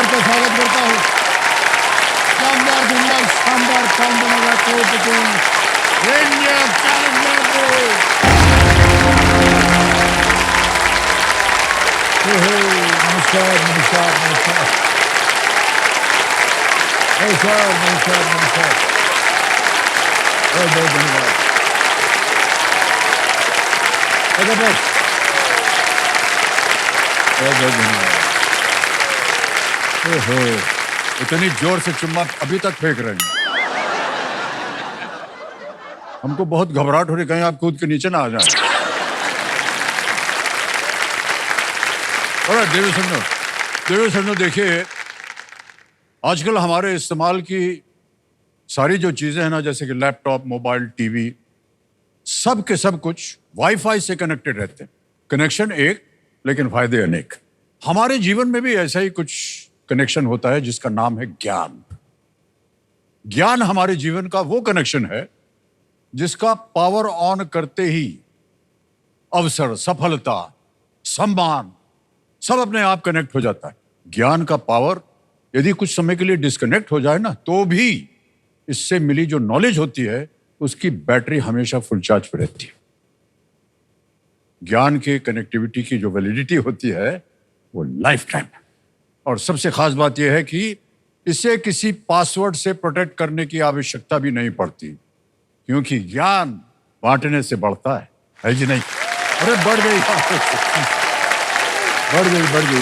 का स्वागत करता हूँ। शानदार धुंधल शानदार कौन बनेगा करोड़पति रेंजर चैलेंजर। नमस्कार नमस्कार नमस्कार नमस्कार नमस्कार नमस्कार। बहुत बहुत धन्यवाद। बहुत बहुत धन्यवाद। इतनी जोर से चुम्मा अभी तक फेंक रहे हैं। हमको बहुत घबराहट हो रही, कहीं आप कूद के नीचे ना आ जाए। और देवी समझो देखिए, आजकल हमारे इस्तेमाल की सारी जो चीजें हैं ना, जैसे कि लैपटॉप, मोबाइल, टीवी, सब के सब कुछ वाईफाई से कनेक्टेड रहते हैं। कनेक्शन एक, लेकिन फायदे अनेक। हमारे जीवन में भी ऐसा ही कुछ कनेक्शन होता है जिसका नाम है ज्ञान। ज्ञान हमारे जीवन का वो कनेक्शन है जिसका पावर ऑन करते ही अवसर, सफलता, सम्मान सब अपने आप कनेक्ट हो जाता है। ज्ञान का पावर यदि कुछ समय के लिए डिस्कनेक्ट हो जाए ना, तो भी इससे मिली जो नॉलेज होती है उसकी बैटरी हमेशा फुल चार्ज पर रहती है। ज्ञान के कनेक्टिविटी की जो वैलिडिटी होती है वो लाइफ टाइम है। और सबसे खास बात यह है कि इसे किसी पासवर्ड से प्रोटेक्ट करने की आवश्यकता भी नहीं पड़ती, क्योंकि ज्ञान बांटने से बढ़ता है जी नहीं? अरे बढ़ गई बढ़ गई बढ़ गई बढ़ गई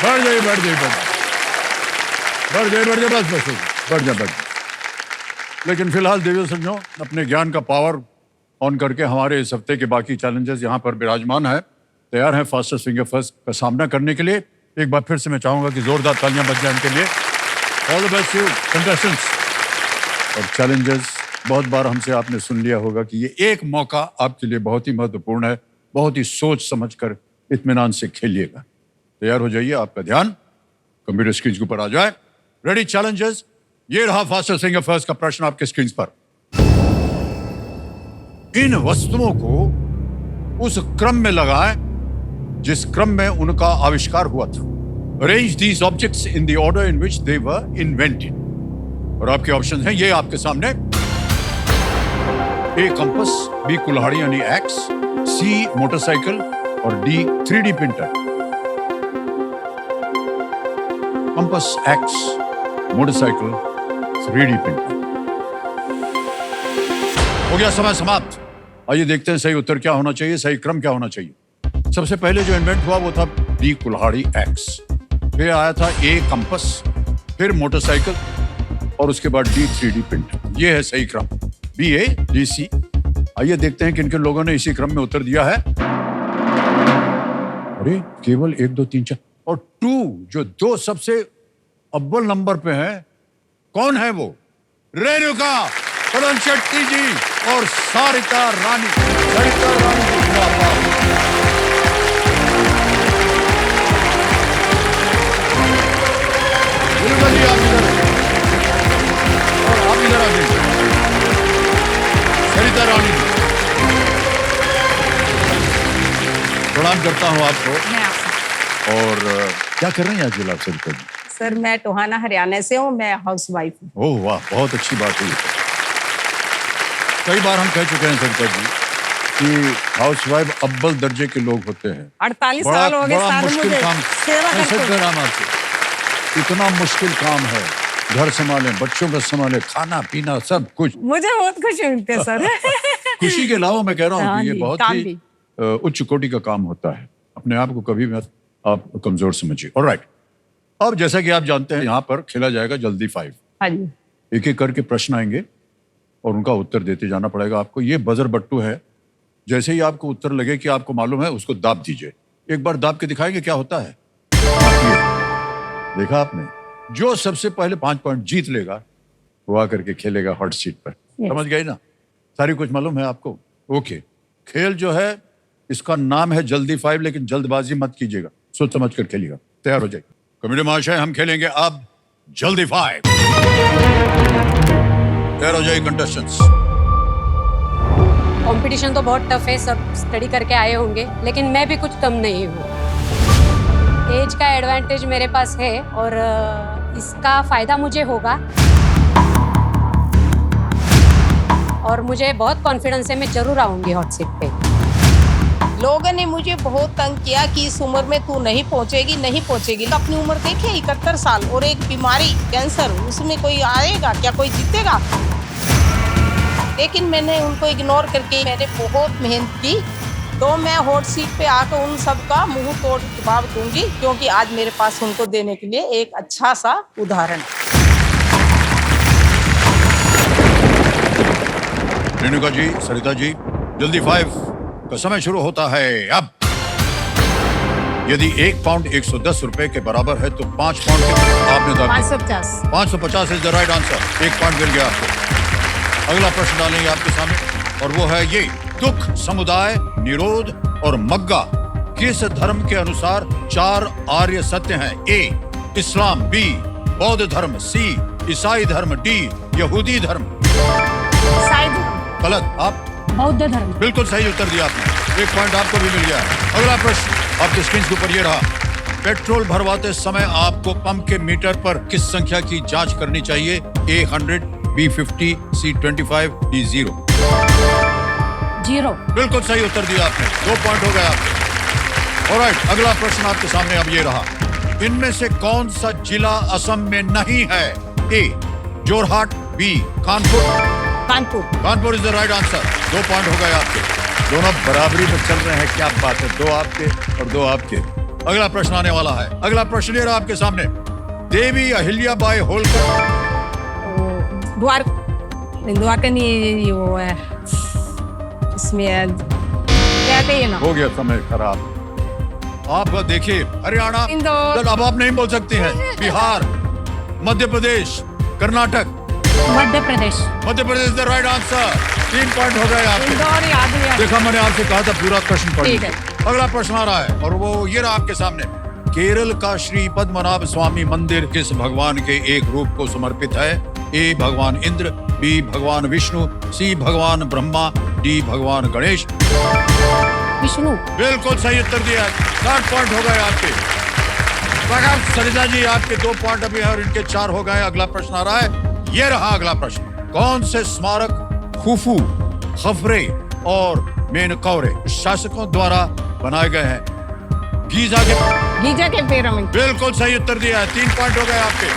बढ़ गई बढ़ गई बढ़ गई बढ़ गई बस बस बढ़ जा बढ़। लेकिन फिलहाल देवियों समझो, अपने ज्ञान का पावर ऑन करके हमारे इस हफ्ते के बाकी चैलेंजेस यहाँ पर विराजमान है, तैयार हैं फास्टेस्ट फिंगर फर्स्ट का सामना करने के लिए। एक बार फिर से मैं चाहूंगा कि जोरदार तालियां बज जाएं इनके लिए। All the best you contestants. और चैलेंजेस, बहुत बार हमसे आपने सुन लिया होगा कि ये एक मौका आपके लिए बहुत ही महत्वपूर्ण है, बहुत ही सोच समझ कर इत्मीनान से खेलिएगा। तैयार हो जाइए, आपका ध्यान कंप्यूटर स्क्रीन के ऊपर आ जाए। रेडी चैलेंजर्स, ये रहा फास्टेस्ट फिंगर फर्स्ट का प्रश्न आपके स्क्रीन पर। इन वस्तुओं को उस क्रम में लगाएं जिस क्रम में उनका आविष्कार हुआ था। Arrange these objects in the order in which they were invented. और आपके ऑप्शन हैं ये आपके सामने। ए कंपस, बी कुल्हाड़ी यानी एक्स, सी मोटरसाइकिल और D 3D printer. Compass, x, motorcycle, 3D printer. हो गया समय समाप्त। आइए देखते हैं सही उत्तर क्या होना चाहिए, सही क्रम क्या होना चाहिए। सबसे पहले जो इन्वेंट हुआ वो था डी कुल्हाड़ी एक्स, फिर आया था ए कंपस, फिर मोटरसाइकिल और उसके बाद डी 3D प्रिंटर। ये है सही क्रम, बी ए डी सी। आइए देखते हैं किन किन लोगों ने इसी क्रम में उत्तर दिया है। अरे केवल 1 2 3 4 और 2 जो 2 सबसे अव्वल नंबर पे है, कौन है वो? रेणुका करण शेट्टी जी और सारिका रानी। सारिका रानी जी आप इधर और आप इधर आ गए। सरिता रानी, प्रणाम करता हूँ आपको। और क्या कर रही हैं आजकल आप सरिता जी? सर मैं टोहाना हरियाणा से हूँ, मैं हाउस वाइफ हूँ। ओह वाह, बहुत अच्छी बात है। कई बार हम कह चुके हैं सरिता जी कि हाउस वाइफ अव्वल दर्जे के लोग होते हैं। 48 साल हो गए सर मुझे सेवा करते। इतना मुश्किल काम है, घर संभालें, बच्चों का संभालें, खाना पीना सब कुछ। मुझे बहुत खुशी मिलती है सर। खुशी के अलावा मैं कह रहा हूँ कि ये बहुत ही भी उच्च कोटि का काम होता है। अपने आप को कभी मत आप कमजोर समझिए। ऑलराइट, अब जैसा कि आप जानते हैं यहाँ पर खेला जाएगा जल्दी 5। हाँ जी। एक एक करके प्रश्न आएंगे और उनका उत्तर देते जाना पड़ेगा आपको। ये बजर बट्टू है, जैसे ही आपको उत्तर लगे कि आपको मालूम है उसको दाब दीजिए। एक बार दाब के दिखाएंगे क्या होता है। देखा आपने, जो सबसे पहले 5 पॉइंट जीत लेगा वो आकर के खेलेगा हॉट सीट पर। समझ गए ना? सारी कुछ मालूम है आपको? ओके। खेल जो है इसका नाम है जल्दी 5, लेकिन जल्दबाजी मत कीजिएगा, सोच समझ कर खेलिएगा। तैयार हो जाइए कमेटी महाशय, हम खेलेंगे अब जल्दी 5। तैयार हो जाइए कंटेस्टेंट्स। कंपटीशन तो बहुत टफ है, सब स्टडी करके आए होंगे, लेकिन मैं भी कुछ कम नहीं हूँ। एज का एडवांटेज मेरे पास है और इसका फायदा मुझे होगा और मुझे बहुत कॉन्फिडेंस है, मैं जरूर आऊंगी हॉट सीट पे। लोगों ने मुझे बहुत तंग किया कि इस उम्र में तू नहीं पहुंचेगी। तो अपनी उम्र देखे 71 साल और एक बीमारी कैंसर, उसमें कोई आएगा क्या, कोई जीतेगा? लेकिन मैंने उनको इग्नोर करके मैंने बहुत मेहनत की, तो मैं हॉट सीट पे आकर उन सब का मुंह तोड़ जवाब दूंगी, क्योंकि आज मेरे पास उनको देने के लिए एक अच्छा सा उदाहरण है। रेणुका जी, सरिता जी, जल्दी 5 का समय शुरू होता है अब। यदि 1 पाउंड 110 रुपए के बराबर है तो 5 पाउंड आपने दावा 550। 550 is the right answer. 1 point मिल गया आपको। अगला प्रश्न डालेंगे आपके सामने और वो है ये: दुख, समुदाय, निरोध और मग्गा किस धर्म के अनुसार 4 आर्य सत्य हैं? ए इस्लाम, बी बौद्ध धर्म, सी ईसाई धर्म, डी यहूदी धर्म। ईसाई धर्म। गलत। आप बौद्ध धर्म। बिल्कुल सही उत्तर दिया आपने। 1 पॉइंट आपको भी मिल गया। अगला प्रश्न आपके स्क्रीन के ऊपर ये रहा: पेट्रोल भरवाते समय आपको पंप के मीटर पर किस संख्या की जांच करनी चाहिए? ए 100, बी 50, सी 25, डी 0। 0। बिल्कुल सही उत्तर दिया आपने। 2 पॉइंट हो गए आपके। ऑलराइट, अगला प्रश्न आपके सामने अब ये रहा: इनमें से कौन सा जिला असम में नहीं है? A Jorhat, B Kanpur. Kanpur is the right answer. 2 point हो गए आपके। दोनों बराबरी में चल रहे हैं, क्या बात है। 2 आपके और 2 आपके। अगला प्रश्न आने वाला है। अगला प्रश्न ये रहा आपके सामने: देवी अहिल्याबाई होलकर द्वारका नहीं, वो है इसमें कहते हैं ना। हो गया समय खराब आपका। देखिए, हरियाणा, इंदौर। अब आप नहीं बोल सकते हैं। Bihar, Madhya Pradesh, Karnataka. Madhya Pradesh the right answer. 3 point हो गए आपके। इंदौर याद है। देखा, मैंने आपसे कहा था पूरा प्रश्न पढ़ ठीक लीजिए। है। अगला प्रश्न आ रहा है और वो ये रहा आपके सामने: केरल का श्री पद्मनाभ स्वामी मंदिर किस भगवान के एक रूप को समर्पित है? ए भगवान इंद्र, बी भगवान विष्णु, सी भगवान ब्रह्मा, डी भगवान गणेश। विष्णु। बिल्कुल सही उत्तर दिया। 7 पॉइंट हो गए आपके। सरिता जी, आपके 2 पॉइंट अभी है और इनके 4 हो गए। अगला प्रश्न आ रहा है, ये रहा अगला प्रश्न: कौन से स्मारक खुफू, खफरे और मेनकौरे शासकों द्वारा बनाए गए हैं? गीजा के पिरामिड। बिल्कुल सही उत्तर दिया है। 3 पॉइंट हो गए आपके।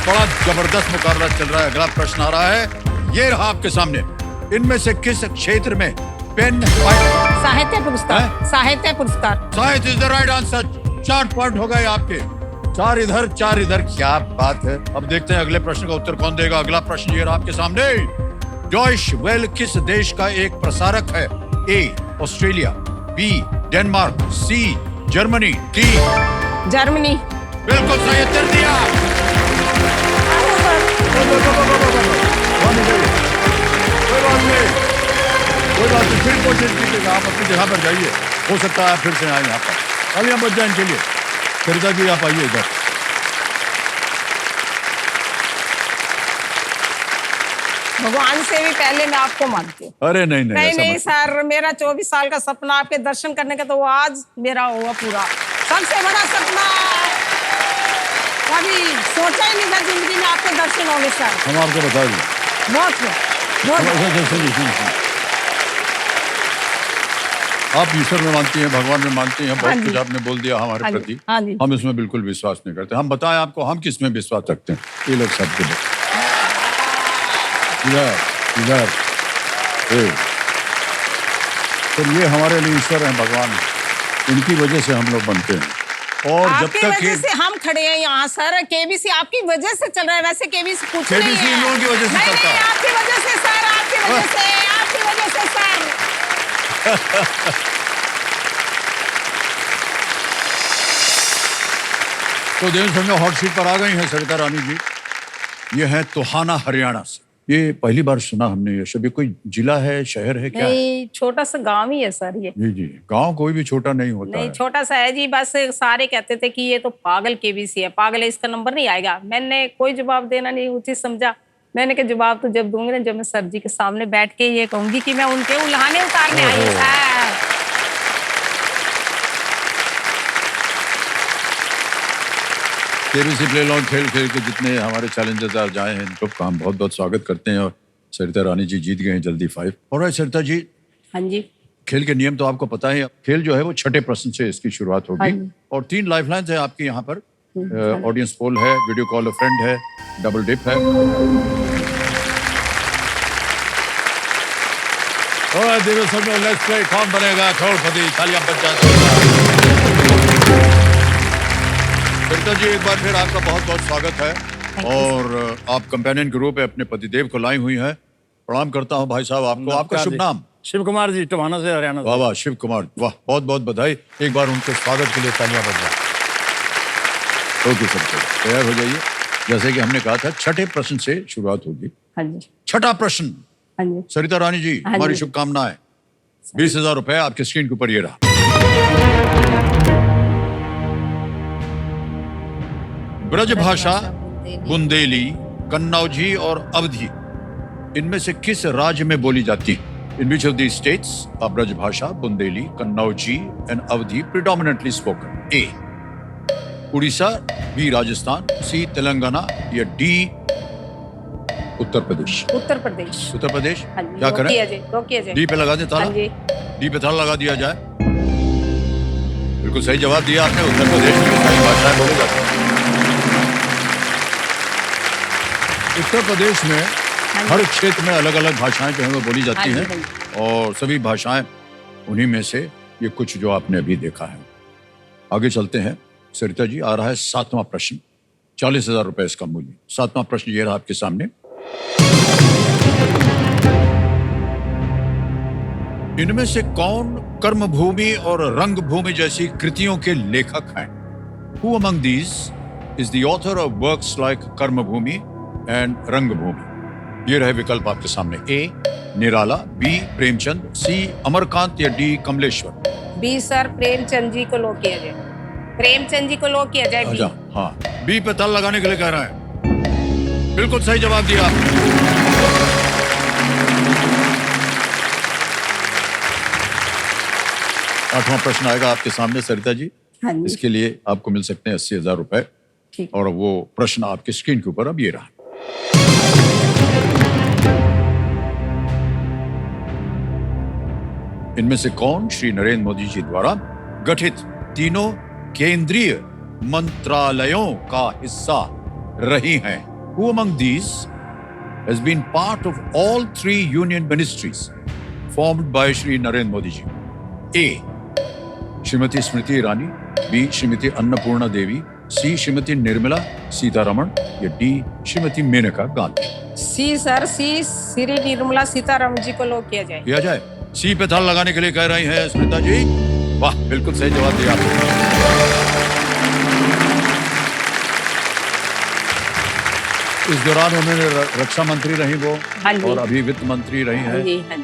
बड़ा जबरदस्त मुकाबला चल रहा है। अगला प्रश्न आ रहा है, ये रहा आपके सामने: इनमें से किस क्षेत्र में पेन साहित्य पुरस्कार। साहित्य is the right answer. 4 point हो गए आपके। 4 इधर 4 इधर, क्या बात है। अब देखते हैं अगले प्रश्न का उत्तर कौन देगा। अगला प्रश्न ये रहा आपके सामने: डॉयश वेल किस देश का एक प्रसारक है? A Australia, B Denmark, C Germany, D Germany. बिल्कुल सही उत्तर दिया। कोई बात नहीं, फिर कोशिश कीजिएगा। आप अपनी जगह पर जाइए, हो सकता है फिर से आए यहाँ पर। अभी हम बच जाए इनके लिए। सरिता जी, आप आइए इधर। भगवान से भी पहले मैं आपको मानती हूँ। अरे नहीं नहीं सर, मेरा 24 साल का सपना आपके दर्शन करने का, तो वो आज मेरा हुआ पूरा। सबसे बड़ा सपना, कभी सोचा ही नहीं था जिंदगी में आपके दर्शन होंगे सर। हम आपको बता दें। बहुत आप ईश्वर में मानती हैं, भगवान में मानती हैं, बहुत कुछ आपने बोल दिया हमारे प्रति। हाँ जी। हम इसमें बिल्कुल विश्वास नहीं करते। हम बताएं आपको, हम किस में विश्वास रखते हैं? ये लोग सब के लोग इधर तो ये हमारे लिए ईश्वर हैं, भगवान हैं। इनकी वजह से हम लोग बनते हैं। और जब आपकी तक वजह से हम खड़े हैं यहाँ सर। केबीसी आपकी वजह से चल रहा है, वैसे केबीसी कुछ नहीं है। केबीसी इन लोगों की वजह से चलता है। आपकी वजह से सर, आपकी वजह से सर। तो देश भर में हॉट सीट पर आ गई हैं सरिता रानी जी। ये है तोहाना, हरियाणा से। ये पहली बार सुना हमने ये शब्द। कोई जिला है, शहर है, क्या है? नहीं, छोटा सा गांव ही है सर ये। जी जी, गांव कोई भी छोटा नहीं होता नहीं, है। छोटा सा है जी। बस सारे कहते थे कि ये तो पागल केबीसी है, पागल है, इसका नंबर नहीं आएगा। मैंने कोई जवाब देना नहीं उचित समझा। मैंने कहा जवाब तो जब दूंगी ना, जब मैं सर जी के सामने बैठ के ये कहूंगी कि मैं उनके उल्हाने उतारने आई हूँ सर। केबीसी प्ले लॉन्ग खेल खेल के जितने हमारे चैलेंजर्स आज आए हैं इनको हम बहुत बहुत स्वागत करते हैं। और सरिता रानी जी जीत गए हैं जल्दी 5। और सरिता जी, हाँ जी। खेल के नियम तो आपको पता है। खेल जो है वो छठे प्रश्न से इसकी शुरुआत हाँ होगी जी। और 3 लाइफलाइंस है आपकी यहाँ पर। ऑडियंस पोल है, वीडियो कॉल अ फ्रेंड है, डबल डिप है। और दिव्य समझो, लेट्स प्ले। कौन बनेगा करोड़पति? तालियां बज जाती। सरिता जी, एक बार फिर आपका बहुत बहुत स्वागत है। और आप कंपेनियन के रूप में अपने पतिदेव को लाई हुई हैं। प्रणाम करता हूँ भाई साहब आपको। आपका शुभ नाम? शिव कुमार जी, टोहाना से, हरियाणा से। वाह वाह, शिव कुमार, वाह, बहुत बहुत बधाई। एक बार उनके स्वागत के लिए तालियां बज जाए। ओके सर, तैयार हो जाइए। जैसे कि हमने कहा था छठे प्रश्न से शुरुआत होगी। हाँ जी। छठा प्रश्न। हाँ जी। सरिता रानी जी, हाँ हमारी जी। शुभकामनाएं। 20,000 रुपए आपके स्क्रीन के ऊपर ये रहा। ब्रजभाषा, बुंदेली, कन्नौजी और अवधी इनमें से किस राज्य में बोली जाती है? In which of these states are Brajbhasha, Bundeli, Kannauji and Awadhi predominantly spoken? A. Orissa, B. Rajasthan, C. Telangana या D. उत्तर प्रदेश? उत्तर प्रदेश। उत्तर प्रदेश। हाँ जी। क्या करें? रोकिए जी। डी पे लगा दे ताला। हाँ जी। डी पे ताला लगा दिया जाए। बिल्कुल सही जवाब दिया आपने। उत्तर प्रदेश में सारी भाषाएं बोली जाती हैं। उत्तर प्रदेश में हर क्षेत्र में अलग अलग भाषाएं जो है वो बोली जाती हाँ हैं। जी, और सभी भाषाएं उन्हीं में से ये कुछ जो आपने अभी देखा है। आगे चलते हैं। सरिता जी, आ रहा है 7वां प्रश्न। 40,000 रुपए इसका मूल्य। 7वां प्रश्न ये रहा आपके सामने। इनमें से कौन कर्मभूमि और रंगभूमि जैसी कृतियों के लेखक हैं? Who among these is the author of works like कर्मभूमि and रंगभूमि? ये रहे विकल्प आपके सामने। A. Nirala, B. Premchand, C. Amarkant या D. Kamleshwar? B sir, Premchand ji को लो किया जाए। प्रेमचंद जी को लो किया जाए। अच्छा, हाँ, बी पे ताल लगाने के लिए कह रहे हैं। बिल्कुल सही जवाब दिया आपने। आठवां प्रश्न आएगा आपके सामने सरिता जी। हाँ जी। इसके लिए आपको मिल सकते हैं 80,000 रुपए। ठीक। और वो प्रश्न आपके स्क्रीन के ऊपर अब ये रहा। इनमें से कौन श्री नरेंद्र मोदी जी द्वारा गठित तीनों केंद्रीय मंत्रालयों का हिस्सा रही हैं? Who among these has been part of all 3 union ministries formed by Shri Narendra Modi ji? A. Shrimati Smriti Irani, B. Shrimati Annapurna Devi, C. Shrimati Nirmala Sitharaman या D. Shrimati Maneka Gandhi? C sir, C Shri Nirmala Sitharaman ji को लो किया जाए। किया जाए। सी पे ताल लगाने के लिए कह रही हैं स्मिता जी। वाह, बिल्कुल सही जवाब दिया आपने। इस दौरान उन्होंने रक्षा मंत्री रही वो। हाँ जी। और अभी वित्त मंत्री रही हाँ हैं। जी। हाँ जी।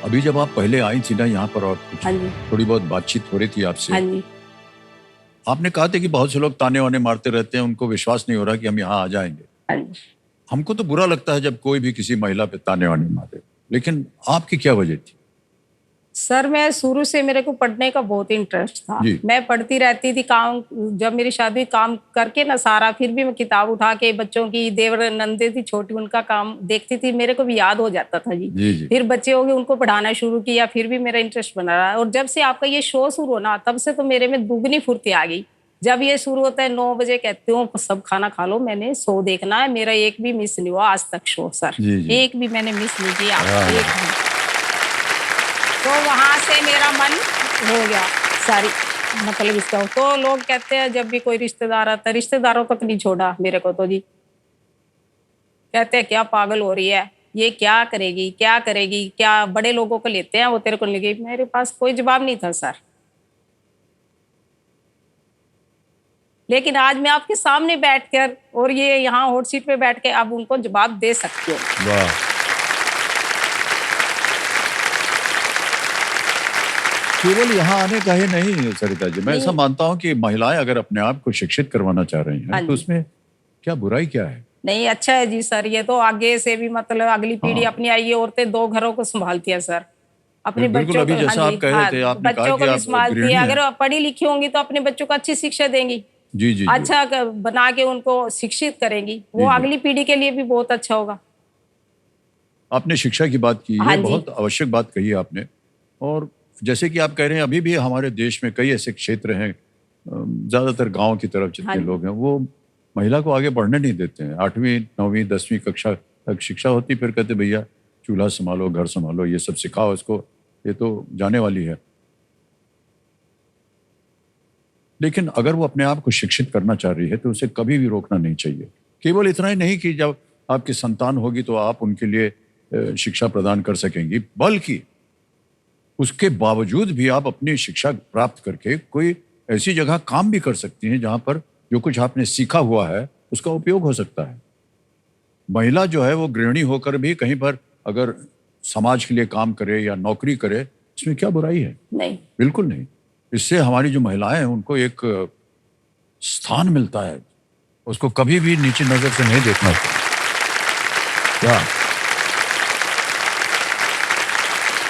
अभी जब आप पहले आई थी ना यहाँ पर और हाँ जी। थोड़ी बहुत बातचीत हो रही थी हाँ आपसे, जी। आपने कहा था कि बहुत से लोग ताने वाने मारते रहते हैं, उनको विश्वास नहीं हो रहा कि हम यहाँ आ जाएंगे। हाँ जी। हमको तो बुरा लगता है जब कोई भी किसी महिला पे ताने वाने मारे, लेकिन आपकी क्या वजह थी? सर, मैं शुरू से मेरे को पढ़ने का बहुत इंटरेस्ट था। जी। मैं पढ़ती रहती थी। काम जब मेरी शादी काम करके ना सारा, फिर भी मैं किताब उठा के बच्चों की, देवर नंदे थी छोटी, उनका काम देखती थी। मेरे को भी याद हो जाता था जी। जी, जी। फिर बच्चे हो गए, उनको पढ़ाना शुरू किया, फिर भी मेरा इंटरेस्ट बना रहा। और जब से आपका ये शो शुरू होना, तब से तो मेरे में दुगनी फुर्ती आ गई। जब ये शुरू होता है 9 बजे, कहती हूँ सब खाना खा लो, मैंने शो देखना है। मेरा एक भी मिस नहीं हुआ आज तक शो सर। जी, जी। एक भी मैंने मिस नहीं किया। हाँ। एक भी। तो वहां से मेरा मन हो गया सारी, मतलब इसका। तो लोग कहते हैं जब भी कोई रिश्तेदार आता है, रिश्तेदारों तक नहीं छोड़ा मेरे को तो जी। कहते हैं क्या पागल हो रही है, ये क्या करेगी, क्या करेगी, क्या बड़े लोगों को लेते हैं वो तेरे को लेगी। मेरे पास कोई जवाब नहीं था सर। लेकिन आज मैं आपके सामने बैठकर और ये यहाँ हॉट सीट पे बैठ के अब उनको जवाब दे सकती हूँ। वाह, केवल यहाँ आने का ही नहीं सरिता जी, मैं ऐसा मानता हूँ कि महिलाएं अगर अपने आप को शिक्षित करवाना चाह रही हाँ हैं तो जी। उसमें क्या बुराई क्या है? नहीं, अच्छा है जी सर। ये तो आगे से भी मतलब अगली पीढ़ी हाँ। अपनी आई है। औरतें 2 घरों को संभालती है सर। अपने बिल्कुल, बच्चों अभी को, जैसा हाँ आप जी, कह रहे हाँ, थे, आपने कहा बच्चों कि को भी आप संभालती गृहिणी है। हैं। अगर पढ़ी लिखी होंगी तो अपने बच्चों को अच्छी शिक्षा देंगी। जी जी जी। अच्छा बना के उनको शिक्षित करेंगी, वो जी, जी। अगली पीढ़ी के लिए भी बहुत अच्छा होगा। आपने शिक्षा की बात की हाँ है, जी। बहुत आवश्यक बात कही है आपने। और जैसे कि आप कह रहे हैं, अभी भी हमारे देश में कई ऐसे क्षेत्र हैं, ज़्यादातर गांव की तरफ हाँ जितने जी। लोग हैं, वो महिला को आगे बढ़ने नहीं देते हैं। 8वीं 9वीं 10वीं कक्षा तक शिक्षा होती, फिर कहते भैया चूल्हा संभालो, घर संभालो, ये सब सिखाओ इसको, ये तो जाने वाली है। लेकिन अगर वो अपने आप को शिक्षित करना चाह रही है तो उसे कभी भी रोकना नहीं चाहिए। केवल इतना ही नहीं कि जब आपकी संतान होगी तो आप उनके लिए शिक्षा प्रदान कर सकेंगी, बल्कि उसके बावजूद भी आप अपनी शिक्षा प्राप्त करके कोई ऐसी जगह काम भी कर सकती हैं जहां पर जो कुछ आपने सीखा हुआ है उसका उपयोग हो सकता है। महिला जो है वो गृहिणी होकर भी कहीं पर अगर समाज के लिए काम करे या नौकरी करे, इसमें क्या बुराई है? नहीं, बिल्कुल नहीं। इससे हमारी जो महिलाएं हैं उनको एक स्थान मिलता है, उसको कभी भी नीचे नजर से नहीं देखना चाहिए। क्या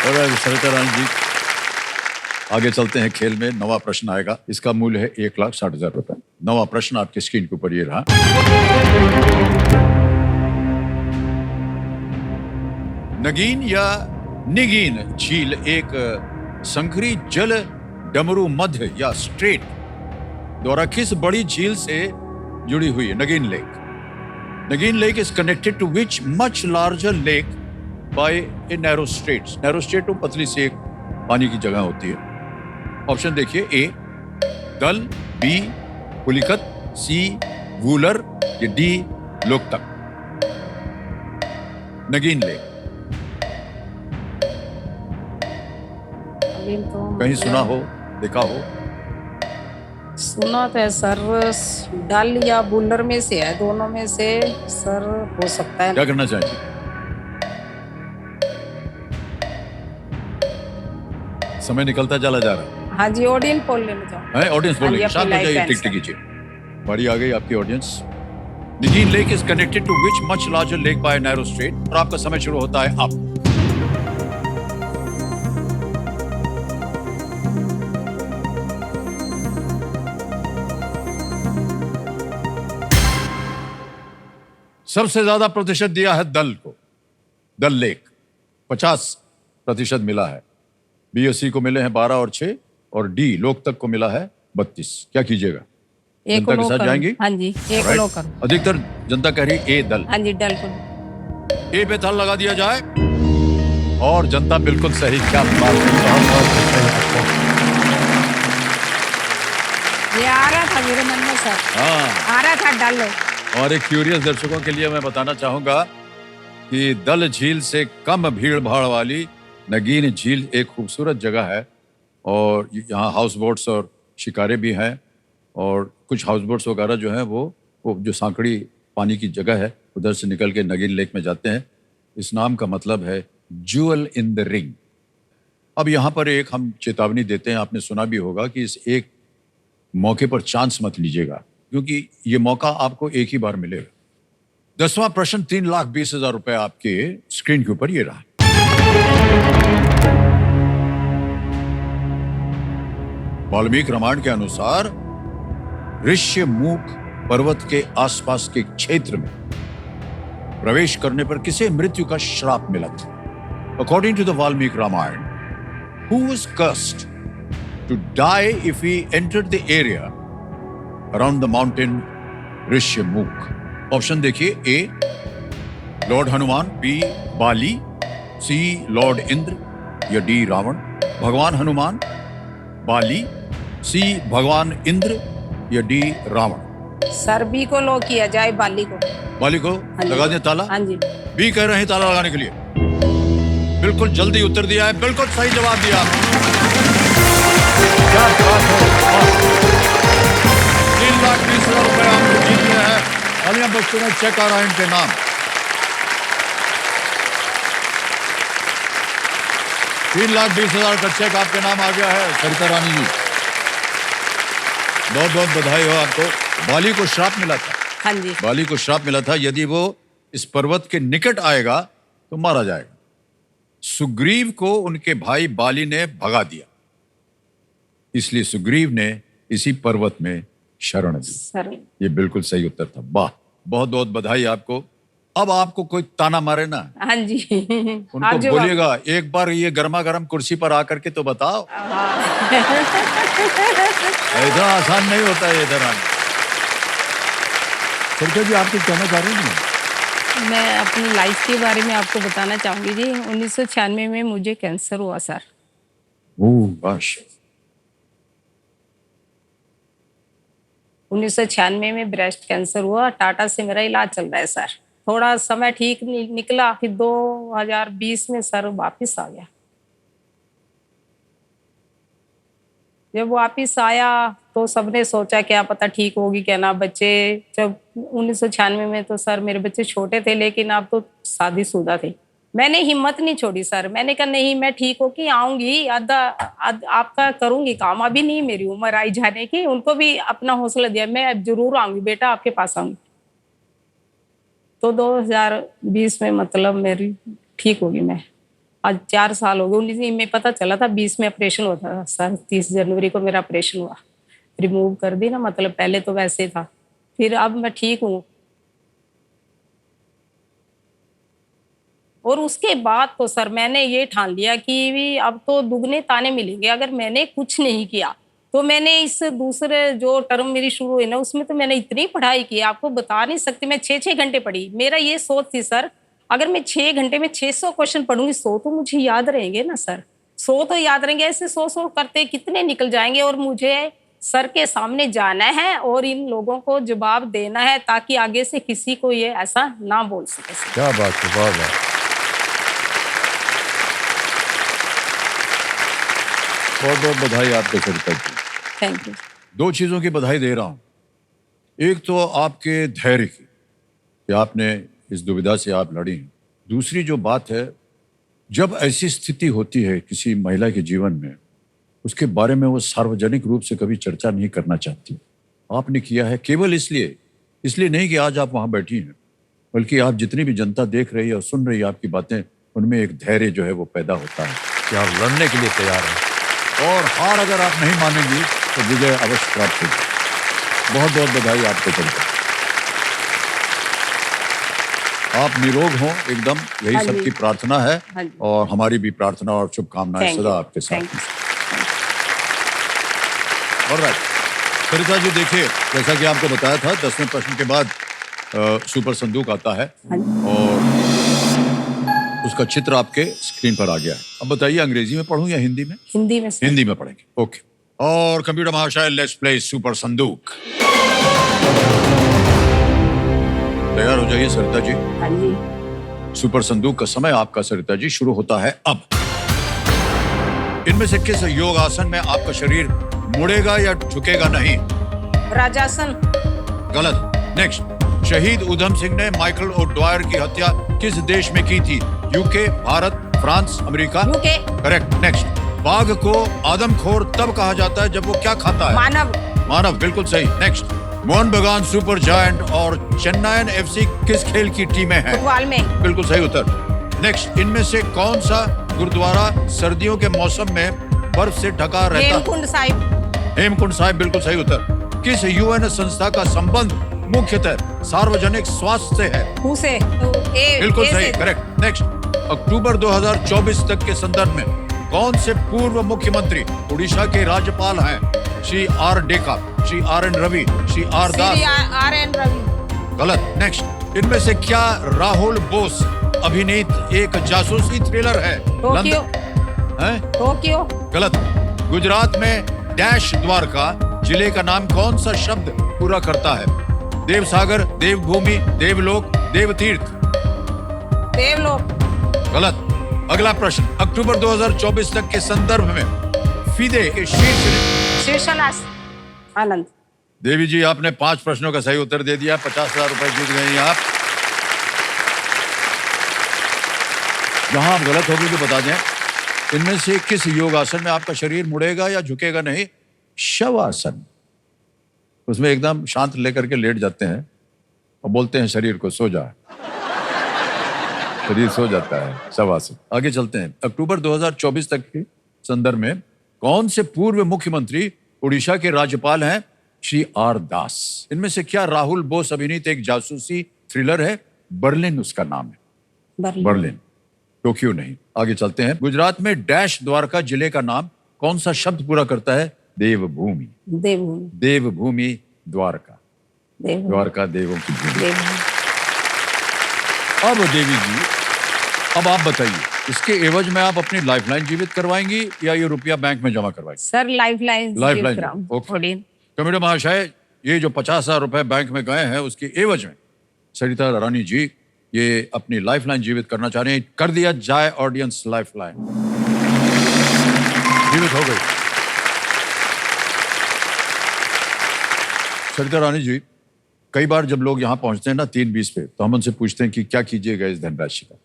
और सरिता रानी जी, आगे चलते हैं खेल में। नवा प्रश्न आएगा, इसका मूल्य है 1,60,000 रुपए। नवा प्रश्न आपकी स्क्रीन के ऊपर ये रहा। नगीन या निगीन झील एक संकरी जल डमरू मध्य या स्ट्रेट द्वारा किस बड़ी झील से जुड़ी हुई है? Nageen lake. Nageen lake is connected to which much larger lake by a narrow strait. Narrow strait तो पतली सी एक पानी की जगह होती है। ऑप्शन देखिए, ए दल, बी पुलिकत, सी वूलर या डी लोकतक। नगीन लेक अभी तो कहीं सुना हो, देखा हो? सुना तो है सर, डल या बुल्लर में से है, दोनों में से सर हो सकता है। क्या करना चाहेंगे? समय निकलता चला जा रहा है। हाँ जी, ऑडियंस पोल लेना चाहूँ। है ऑडियंस हाँ जी, बोलेंगे, अपनी शांत हो life जाइए, टिक answer। टिक कीजिए। बारी आ गई आपकी audience. Nageen lake is connected to which much larger lake by narrow strait, और आपका समय शुरू होता है अब। सबसे ज्यादा प्रतिशत दिया है दल को, दल लेक 50% मिला है। बी और सी को मिले हैं 12 और 6, और डी लोकतक को मिला है 32। क्या कीजिएगा? एक जनता के लो साथ करो। जाएंगी? हाँ जी, एक Right? लो करो। अधिकतर जनता कह रही ए दल। हाँ जी, डल को। ए पे थल लगा दिया जाए, और जनता बिल्कुल सही। क्या बात है, बहुत सही। ये आ रहा था मेरे मन में सर, हाँ, आ रहा था डल। और एक क्यूरियस दर्शकों के लिए मैं बताना चाहूंगा कि दल झील से कम भीड़ भाड़ वाली नगीन झील एक खूबसूरत जगह है, और यहाँ हाउस बोट्स और शिकारे भी हैं, और कुछ हाउस बोट्स वगैरह जो हैं वो जो सांकड़ी पानी की जगह है उधर से निकल के नगीन लेक में जाते हैं। इस नाम का मतलब है ज्यूअल इन द रिंग। अब यहाँ पर एक हम चेतावनी देते हैं, आपने सुना भी होगा कि इस एक मौके पर चांस मत लीजिएगा, क्योंकि ये मौका आपको एक ही बार मिलेगा। 10वां प्रश्न 3,20,000 रुपए आपके स्क्रीन के ऊपर ये रहा। वाल्मीकि रामायण के अनुसार ऋष्यमुख पर्वत के आसपास के क्षेत्र में प्रवेश करने पर किसे मृत्यु का श्राप मिला था? According to the Valmiki Ramayana, who was cursed to die if he entered the area around the mountain Rishyamukh? Option देखिए, A lord Hanuman, B Bali, C lord Indra या डी रावण। भगवान हनुमान, बाली, सी भगवान इंद्र या डी रावण। सर बी को लो किया जाए, बाली को। बाली को हाँ जी। लगा दिया ताला? हाँ जी। बी कह रहे हैं ताला लगाने के लिए। बिल्कुल जल्दी उत्तर दिया है, बिल्कुल सही जवाब दिया। क्या बात है, 3,20,000 रुपए आपको जीत गए हैं। आलिया बच्चों ने चेक आ रहा है इनके नाम। 3,20,000 का चेक आपके नाम आ गया है सरिता रानी जी, बहुत बहुत बधाई हो आपको। बाली को श्राप मिला था। हाँ जी। बाली को श्राप मिला था, यदि वो इस पर्वत के निकट आएगा तो मारा जाएगा। सुग्रीव को उनके भाई बाली ने भगा दिया, इसलिए सुग्रीव ने इसी पर्वत में शरण दी। सर ये बिल्कुल सही उत्तर था। वाह, बहुत बहुत बधाई आपको। अब आपको कोई ताना मारे ना, हाँ जी उनको आप जो बोलिएगा एक बार ये गर्मा गर्म कुर्सी पर आकर के तो बताओ। ऐसा आसान नहीं होता है इधर आना। सरिता जी, आप कुछ कहना चाह रहे हैं? मैं अपनी लाइफ के बारे में आपको बताना चाहूंगी जी। 1996 में मुझे कैंसर हुआ सर। ओह गोश। 1996 में ब्रेस्ट कैंसर हुआ। टाटा से मेरा इलाज चल रहा है सर। थोड़ा समय ठीक निकला, फिर 2020 में सर वापिस आ गया। जब वापिस आया तो सबने सोचा क्या पता ठीक होगी क्या ना। बच्चे जब 1996 में तो सर मेरे बच्चे छोटे थे, लेकिन अब तो शादीशुदा थे। मैंने हिम्मत नहीं छोड़ी सर। मैंने कहा नहीं, मैं ठीक होके आऊंगी, आपका करूंगी काम। अभी नहीं मेरी उम्र आई जाने की। उनको भी अपना हौसला दिया, मैं अब जरूर आऊंगी बेटा, आपके पास आऊंगी। तो 2020 में मतलब मेरी ठीक होगी मैं। आज 4 साल हो गए। 19 में पता चला था, 20 में ऑपरेशन हुआ था सर। 30 जनवरी को मेरा ऑपरेशन हुआ। रिमूव कर दी ना, मतलब पहले तो वैसे था, फिर अब मैं ठीक हूँ। और उसके बाद तो सर मैंने ये ठान लिया कि भी अब तो दुगने ताने मिलेंगे अगर मैंने कुछ नहीं किया। तो मैंने इस दूसरे जो टर्म मेरी शुरू हुई ना, उसमें तो मैंने इतनी पढ़ाई की, आपको बता नहीं सकती। मैं 6-6 घंटे पढ़ी। मेरा ये सोच थी सर, अगर मैं 6 घंटे में 600 क्वेश्चन पढ़ूंगी, 100 तो मुझे याद रहेंगे ना सर। 100 तो याद रहेंगे। ऐसे 100 करते कितने निकल जाएंगे। और मुझे सर के सामने जाना है और इन लोगों को जवाब देना है, ताकि आगे से किसी को ये ऐसा ना बोल सके सर। क्या बात है, वाह वाह। बहुत बहुत बधाई आपको सरिता जी। Thank you. 2 चीजों की बधाई दे रहा हूं। एक तो आपके धैर्य की, कि आपने इस दुविधा से आप लड़ी हैं। दूसरी जो बात है, जब ऐसी स्थिति होती है किसी महिला के जीवन में, उसके बारे में वो सार्वजनिक रूप से कभी चर्चा नहीं करना चाहती। आपने किया है केवल इसलिए नहीं कि आज आप वहां बैठी हैं, बल्कि आप जितनी भी जनता देख रही है और सुन रही है आपकी बातें, उनमें एक धैर्य जो है वो पैदा होता है कि आप लड़ने के लिए तैयार हैं। और हार अगर आप नहीं मानेंगी तो विजय अवश्य प्राप्त होगी। बहुत बहुत बधाई आपको चलकर। आप निरोग हों एकदम, यही हाँ जी। सबकी प्रार्थना है। हाँ जी। और हमारी भी प्रार्थना और शुभकामनाएं Thank सदा you. आपके साथ Thank हैं। you. ऑलराइट सरिता जी, देखिए जैसा कि आपको बताया था, 10वें प्रश्न के बाद सुपर संदूक आता है हाँ जी। और उसका चित्र आपके स्क्रीन पर आ गया है। अब बताइए, अंग्रेजी में पढ़ूं या हिंदी में? हिंदी में सर। हिंदी में पढ़ेंगे, ओके। और कंप्यूटर महाशय, लेट्स प्ले सुपर संदूक। तैयार हो जाइए सरिता जी। हाँ जी। सुपर संदूक का समय आपका सरिता जी शुरू होता है अब। इनमें से किस योग आसन में आपका शरीर मुड़ेगा या झुकेगा नहीं? राजासन। गलत। नेक्स्ट। शहीद उधम सिंह ने माइकल ओडवायर की हत्या किस देश में की थी? UK, Bharat, France, America? UK. Correct. Next. बाघ को आदमखोर तब कहा जाता है जब वो क्या खाता है? मानव, बिल्कुल सही। नेक्स्ट। मोहन बगान सुपर जायंट और चेन्नई एफसी किस खेल की टीमें हैं? फुटबॉल में। बिल्कुल सही उत्तर। नेक्स्ट। इनमें से कौन सा गुरुद्वारा सर्दियों के मौसम में बर्फ से ढका रहता है? हेमकुंड साहिब। हेमकुंड साहिब, बिल्कुल सही उत्तर। किस यूएन संस्था का संबंध मुख्यतः सार्वजनिक स्वास्थ्य से है? से बिल्कुल सही, करेक्ट। नेक्स्ट। अक्टूबर 2024 तक के संदर्भ में कौन से पूर्व मुख्यमंत्री उड़ीसा के राज्यपाल हैं? Shri R Deka, Shri R N Ravi, Shri R Das? R N. Ravi. गलत। नेक्स्ट। इनमें से क्या राहुल बोस अभिनीत एक जासूसी थ्रिलर है? टोक्यो। हैं? टोक्यो। गलत। गुजरात में डैश द्वारका जिले का नाम कौन सा शब्द पूरा करता है? देवसागर, देवभूमि, देवलोक, देवतीर्थ? देवलोक। गलत। अगला प्रश्न। अक्टूबर 2024 तक के संदर्भ में फिदे के शीर्षनाश आनंद। देवी जी, आपने 5 प्रश्नों का सही उत्तर दे दिया। 50,000 रुपए जीत गए हैं आप। जहां आप गलत होगी तो बता दें। इनमें से किस योगासन में आपका शरीर मुड़ेगा या झुकेगा नहीं? शवासन। उसमें एकदम शांत लेकर के लेट जाते हैं और बोलते हैं शरीर को सो जा। शरीर सो जाता है, शवासन। आगे चलते हैं। अक्टूबर 2024 तक के संदर्भ में कौन से पूर्व मुख्यमंत्री उड़ीसा के राज्यपाल हैं? श्री आर दास। इनमें से क्या राहुल बोस अभिनीत एक जासूसी थ्रिलर है? बर्लिन उसका नाम है, बर्लिन, टोक्यो नहीं। आगे चलते हैं। गुजरात में डैश द्वारका जिले का नाम कौन सा शब्द पूरा करता है? देवभूमि। देवभूमि। देवभूमि द्वारका, देवभूमि। द्वारका देवों की भूमि। देवभूमि। अब देवी जी, अब आप बताइए, इसके एवज में आप अपनी लाइफलाइन जीवित करवाएंगी या ये रुपया बैंक में जमा करवाएंगी? Sir lifeline. Lifeline, okay. Committee महाशय, ये जो 50,000 रुपए बैंक में गए हैं उसके एवज में सरिता रानी जी ये अपनी लाइफलाइन जीवित करना चाह रहे हैं। कर दिया जाए ऑडियंस, लाइफलाइन जीवित हो गई। सरिता रानी जी, कई बार जब लोग यहाँ पहुंचते हैं ना 3:20 पे, तो हम उनसे पूछते हैं कि क्या कीजिएगा इस धनराशि का,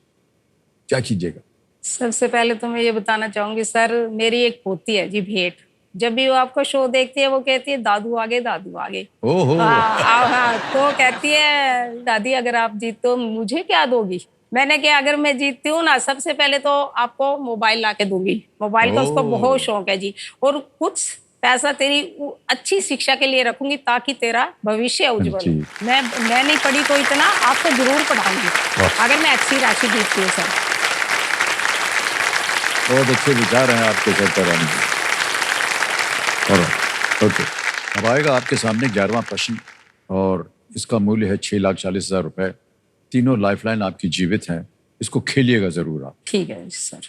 क्या कीजिएगा? सबसे पहले तो मैं ये बताना चाहूंगी सर, मेरी एक पोती है जी भेंट, जब भी वो आपको शो देखती है वो कहती है दादू आगे, दादू आगे। ओहो। हाँ, तो कहती है दादी अगर आप जीते हो मुझे क्या दोगी? मैंने कहा अगर मैं जीतती हूँ ना, सबसे पहले तो आपको मोबाइल ला के दूंगी। मोबाइल का उसको बहुत शौक है जी, और कुछ पैसा तेरी अच्छी शिक्षा के लिए रखूंगी ताकि तेरा भविष्य उज्जवल हो। मैं नहीं पढ़ी तो इतना आपको जरूर पढ़ाऊंगी अगर मैं अच्छी राशि जीतती हूँ सर। बहुत अच्छे विचार हैं आपके सरिता रानी जी। ओके, अब आएगा आपके सामने 11वां प्रश्न और इसका मूल्य है 6,40,000 रुपए। तीनों लाइफलाइन आपकी जीवित हैं, इसको खेलिएगा जरूर आप। ठीक है सर,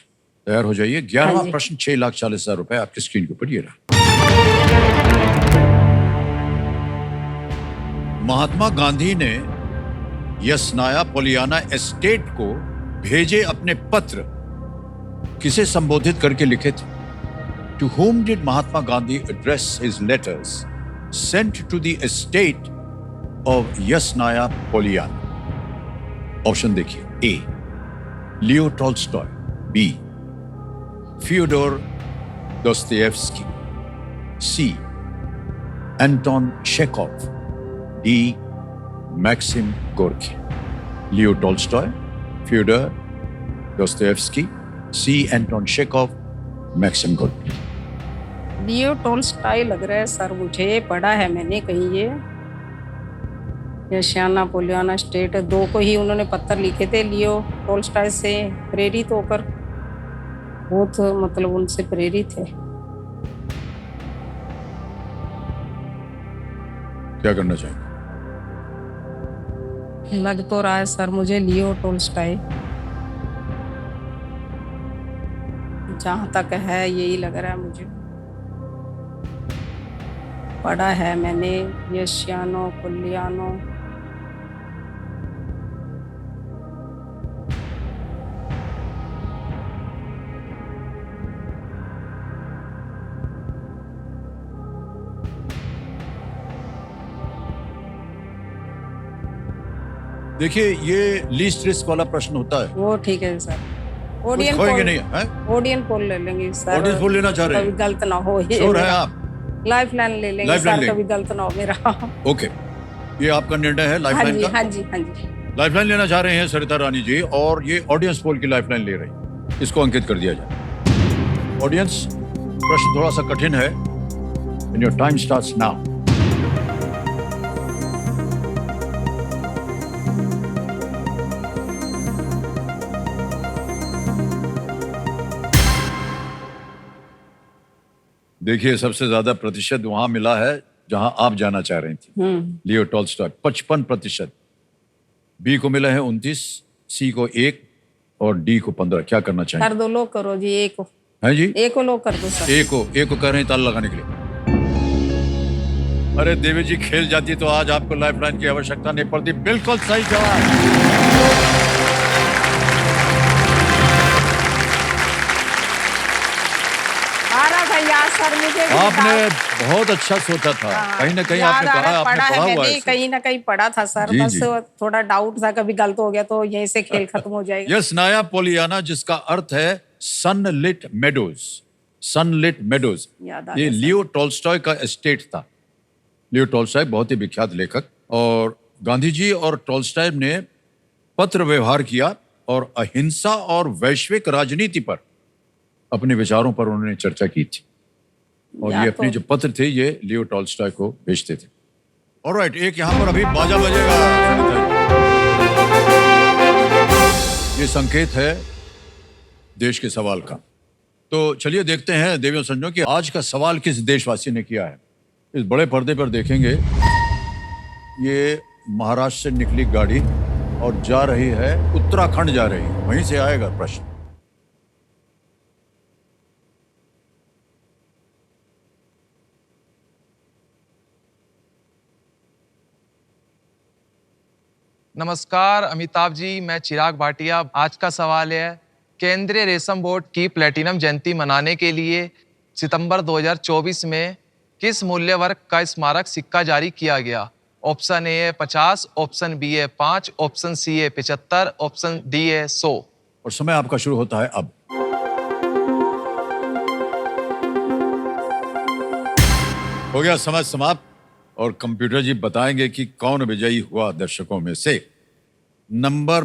तैयार हो जाइए। 11वां प्रश्न 6,40,000 रुपए आपकी स्क्रीन के ऊपर ये रहा। महात्मा गांधी ने यसनाया पोलियाना एस्टेट को भेजे अपने पत्र किसे संबोधित करके लिखे थे? To whom did Mahatma Gandhi address his letters sent to the estate of Yasnaya Polyana? Option देखिए। A. Leo Tolstoy, B. Fyodor Dostoevsky, C. Anton Chekhov, D. Maxim Gorky। Leo Tolstoy, Fyodor Dostoevsky, C. Anton Chekhov, Maxim Gorky. Leo Tolstoy लग रहा है sir, मुझे पढ़ा है मैंने कहीं ये यशाना पोलियाना स्टेट, दो को ही उन्होंने पत्र लिखे थे लियो टॉल्स्टॉय से प्रेरित होकर, बहुत मतलब उनसे प्रेरित है। क्या करना चाहिए? लग तो रहा है सर मुझे लियो टॉल्स्टॉय, जहां तक है यही लग रहा है मुझे, पढ़ा है मैंने यशानो पोलियानो। देखिए ये लीस्ट रिस्क वाला प्रश्न होता है। वो ठीक है सर, ओडियन पोल नहीं है? ओडियन पोल ले लेंगे सर। ओडियन पोल लेना चाह रहे हैं? कभी गलत ना हो ये। श्योर है आप? लाइफलाइन ले लेंगे सर, कभी गलत ना हो मेरा। ओके, ये आपका निर्णय है लाइफलाइन का? हाँ जी, हाँ जी। लाइफलाइन लेना चाह रहे हैं सरिता रानी जी, और ये ऑडियंस पोल की लाइफलाइन ले रही है, इसको अंकित कर दिया जाए। ऑडियंस, प्रश्न थोड़ा सा कठिन है। And your time starts now. देखिए सबसे ज्यादा प्रतिशत वहां मिला है जहां आप जाना चाह रही थी, लियो टॉल्स्टॉय 55%, बी को मिला है 29, सी को 1 और डी को 15। क्या करना चाहिए? कर दो, लोग करो जी, ए को। है जी, ए को लोग कर दो सर। ए को कह रहे हैं ताला लगाने के लिए। अरे देवी जी खेल जाती तो आज आपको लाइफलाइन की आवश्यकता नहीं पड़ती। बिल्कुल सही जवाब। सर मुझे आपने बहुत अच्छा सोचा था। कहीं ना कहीं आपने कहा, आपने पढ़ा हुआ है, कहीं ना कहीं पढ़ा था सर, बस थोड़ा डाउट था, कभी गलत हो गया तो यहीं से खेल खत्म हो जाएगा। यसनाया पोलियाना, जिसका अर्थ है सनलिट मेडोज, सनलिट मेडोज, ये लियो टॉल्स्टॉय का एस्टेट था। लियो टॉल्स्टॉय बहुत ही विख्यात लेखक, और गांधी जी और टॉल्स्टॉय ने पत्र व्यवहार किया और अहिंसा और वैश्विक राजनीति पर अपने विचारों पर उन्होंने चर्चा की थी। और या ये अपनी तो- जो पत्र थे ये लियो टॉल्स्टॉय को भेजते थे। ऑलराइट, एक यहाँ पर अभी बाजा बजेगा। ये संकेत है देश के सवाल का। तो चलिए देखते हैं देवियों संजों कि आज का सवाल किस देशवासी ने किया है। इस बड़े पर्दे पर देखेंगे, ये महाराष्ट्र से निकली गाड़ी और जा रही है उत्तराखंड जा रही है, वहीं से आएगा प्रश्न। नमस्कार अमिताभ जी, मैं चिराग भाटिया। आज का सवाल है, केंद्रीय रेशम बोर्ड की प्लेटिनम जयंती मनाने के लिए सितंबर 2024 में किस मूल्य वर्ग का स्मारक सिक्का जारी किया गया? ऑप्शन ए है 50, ऑप्शन बी है 5, ऑप्शन सी है 75, ऑप्शन डी है 100। और समय आपका शुरू होता है अब। हो गया समय समाप्त और कंप्यूटर जी बताएंगे कि कौन विजयी हुआ दर्शकों में से। नंबर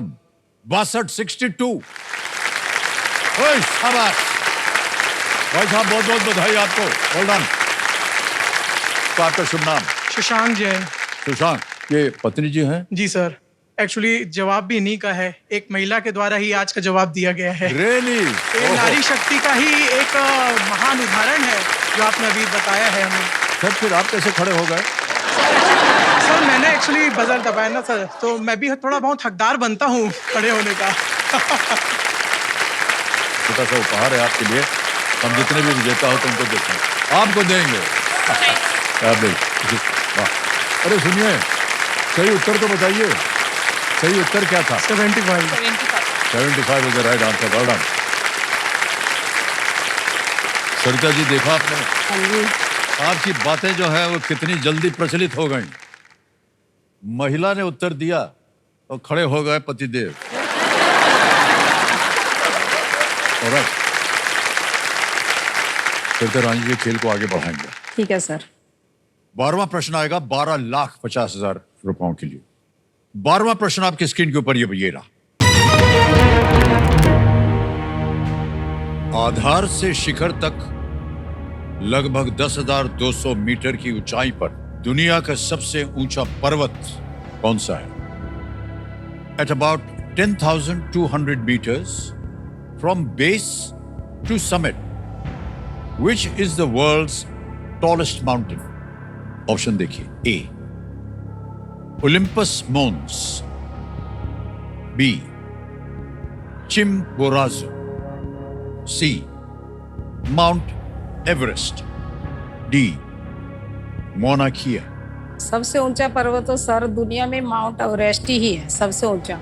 62 62। ओए शाबाश भाई साहब, बहुत बहुत बधाई आपको। Well done. तो आपका शुभ नाम? शशांक जैन। सुशांत, ये पत्नी जी हैं? जी सर, एक्चुअली जवाब भी इन्हीं का है। एक महिला के द्वारा ही आज का जवाब दिया गया है। रियली? ये नारी शक्ति का ही एक महान उदाहरण है जो आपने अभी बताया है हमें। सर फिर आप कैसे खड़े हो गए? सर मैंने एक्चुअली बजर दबाया ना सर, तो मैं भी थोड़ा बहुत हकदार बनता हूँ खड़े होने का। छोटा सा उपहार है आपके लिए। हम जितने भी विजेता हो तुमको देते हैं, आपको देंगे। आप देख। वाह। अरे सुनिए, सही उत्तर तो बताइए। सही उत्तर क्या था? 75। 75 is the right answer. Well done. Sarita ji, देखा आपने हाँ जी। आपकी बातें जो है वो कितनी जल्दी प्रचलित हो गई। महिला ने उत्तर दिया और खड़े हो गए पतिदेव। और सरिता रानी जी खेल को आगे बढ़ाएंगे। ठीक है सर। 12वां प्रश्न आएगा 12,50,000 रुपयों के लिए। 12वां प्रश्न आपकी स्क्रीन के ऊपर ये रहा। आधार से शिखर तक लगभग 10,200 मीटर की ऊंचाई पर दुनिया का सबसे ऊंचा पर्वत कौन सा है? At about 10,200 meters from base to summit, which is the world's tallest mountain? Option देखिए। A. Olympus Mons, B. Chimborazo, C. Mount Everest, D. Mauna Kea। सबसे ऊंचा पर्वत तो सर दुनिया में माउंट एवरेस्ट ही है सबसे ऊंचा।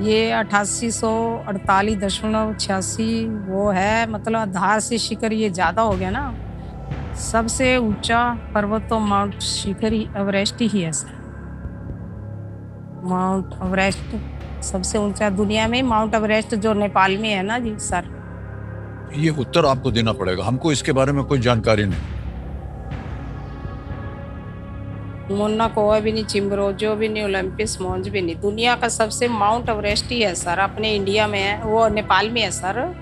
ये 8848.86 वो है, मतलब आधार से शिखर ये ज्यादा हो गया ना। सबसे ऊंचा पर्वत तो माउंट शिखर ही एवरेस्ट ही है सर। माउंट एवरेस्ट सबसे ऊंचा दुनिया में, माउंट एवरेस्ट जो नेपाल में है ना जी सर। ये उत्तर आपको देना पड़ेगा, हमको इसके बारे में कोई जानकारी नहीं। मोना कोआ भी नहीं, चिम्बरोजो भी नहीं, ओलंपिस मॉन्ज भी नहीं। दुनिया का सबसे माउंट एवरेस्ट ही है सर, अपने इंडिया में है, वो नेपाल में है सर।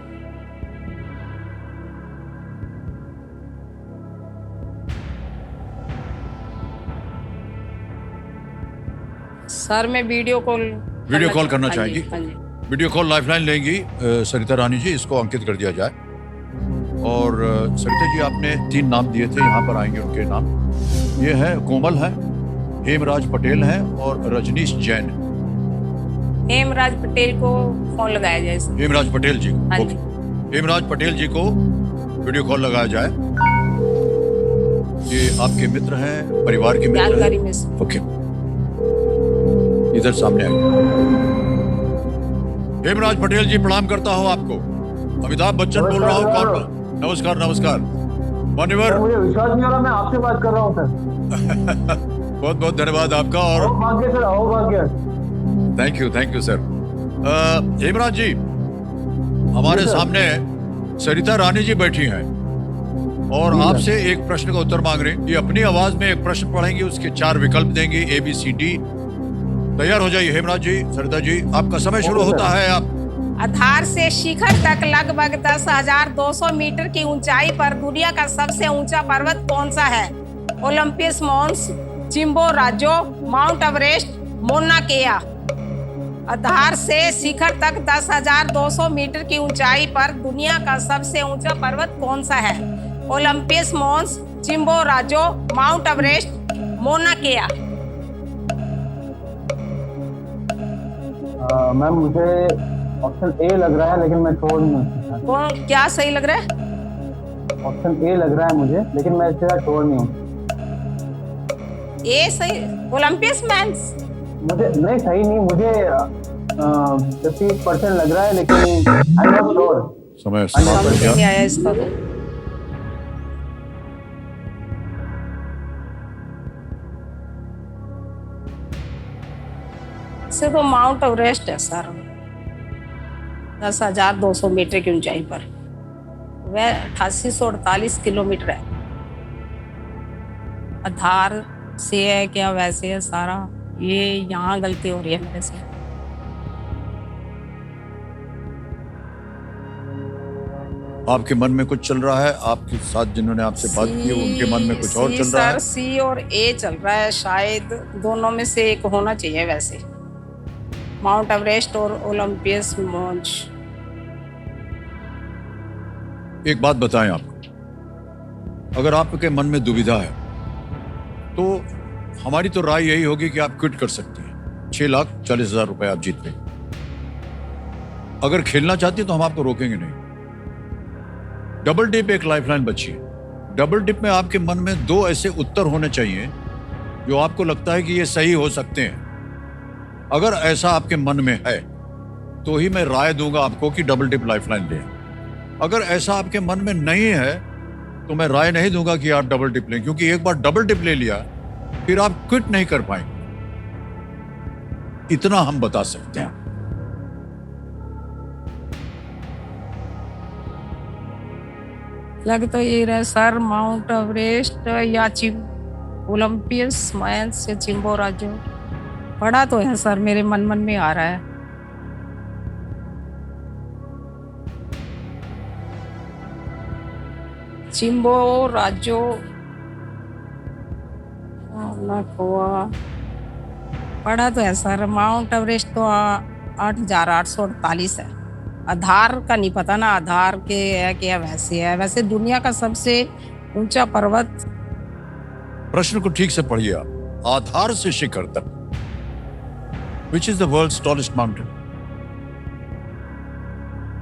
सर मैं वीडियो कॉल करना चाहेंगी? हाँ जी। वीडियो कॉल लाइफलाइन लेंगी सरिता रानी जी, इसको अंकित कर दिया जाए। और सरिता जी, आपने 3 नाम दिए थे, यहाँ पर आएंगे उनके नाम। ये है कोमल है, हेमराज पटेल है और रजनीश जैन। हेमराज पटेल को फोन लगाया जाए सर। हेमराज पटेल जी, हाँ जी। ओके। हेमराज पटेल जी को वीडियो कॉल लगाया जाए। ये आपके मित्र हैं, परिवार के मित्र जानकारी हैं? में सर। ओके, इधर सामने आइए। हेमराज पटेल जी, प्रणाम करता हूँ आपको। अमिताभ बच्चन बोल रहा हूँ। कौन? नमस्कार नमस्कार। मान्यवर, मुझे विश्वास नहीं हो रहा, मैं आपसे बात कर रहा हूँ सर। बहुत बहुत धन्यवाद आपका। और भाग्य सर, आओ भाग्य। Thank you sir. Hemraj ji, हमारे सामने सरिता रानी जी बैठी हैं और आपसे एक प्रश्न का उत्तर मांग रहे हैं। ये अपनी आवाज में एक प्रश्न पढ़ेंगे, उसके 4 विकल्प देंगे, ABCD। तैयार हो जाइए हेमराज जी। सरिता जी, आपका समय शुरू होता है। आप आधार से शिखर तक लगभग 10,200 मीटर की ऊंचाई पर दुनिया का सबसे ऊंचा पर्वत कौन सा है? Olympus Mons, Chimborazo, Mount Everest, Mauna Kea. आधार से शिखर तक 10,200 मीटर की ऊंचाई पर दुनिया का सबसे ऊंचा पर्वत कौन सा है? Olympus Mons, Chimborazo, Mount Everest, Mauna Kea. Ma'am मुझे ऑप्शन ए लग रहा है, लेकिन मैं छोड़ नहीं सकता। कौन क्या सही लग रहा है? ऑप्शन ए लग रहा है मुझे, लेकिन मैं इससे छोड़ नहीं हूँ। ए सही, ओलंपस मॉन्स। मुझे नहीं, सही नहीं, मुझे 50% लग रहा है, लेकिन आई एम नॉट श्योर। समय समझ नहीं आया इसका तो। से तो माउंट एवरेस्ट है सर, 10,200 मीटर की ऊंचाई पर। वह 8848 किलोमीटर है। आधार से है क्या वैसे है सारा? ये यहाँ गलती हो रही है मेरे से। आपके मन में कुछ चल रहा है, आपके साथ जिन्होंने आपसे बात की उनके मन में कुछ और चल रहा है? सर सी और ए चल रहा है, शायद दोनों में से एक होना चाहिए वैसे। माउंट एवरेस्ट और ओलंपस मॉन्स। एक बात बताएं आपको, अगर आपके मन में दुविधा है तो हमारी तो राय यही होगी कि आप क्विट कर सकती हैं। 6,40,000 रुपए आप जीत गए। अगर खेलना चाहती हैं तो हम आपको रोकेंगे नहीं। डबल डिप एक लाइफलाइन बची है। डबल डिप में आपके मन में 2 ऐसे उत्तर होने चाहिए जो आपको लगता है कि ये सही हो सकते हैं। अगर ऐसा आपके मन में है तो ही मैं राय दूंगा आपको कि डबल डिप लाइफलाइन लें। अगर ऐसा आपके मन में नहीं है तो मैं राय नहीं दूंगा कि आप डबल डिप लें, क्योंकि एक बार डबल डिप ले लिया फिर आप क्विट नहीं कर पाएंगे। इतना हम बता सकते हैं। लग तो ये रहा सर, माउंट एवरेस्ट या ओलंपस मॉन्स या चिम्बोराजो। पढ़ा तो है सर, मेरे मन में आ रहा है। चिम्बोराजो ना खोआ। पढ़ा तो है सर। माउंट एवरेस्ट तो 8,848 है। आधार का नहीं पता ना, आधार के है क्या वैसे है? वैसे दुनिया का सबसे ऊंचा पर्वत। प्रश्न को ठीक से पढ़िए आप। आधार से शिखर तक, which is the world's tallest mountain?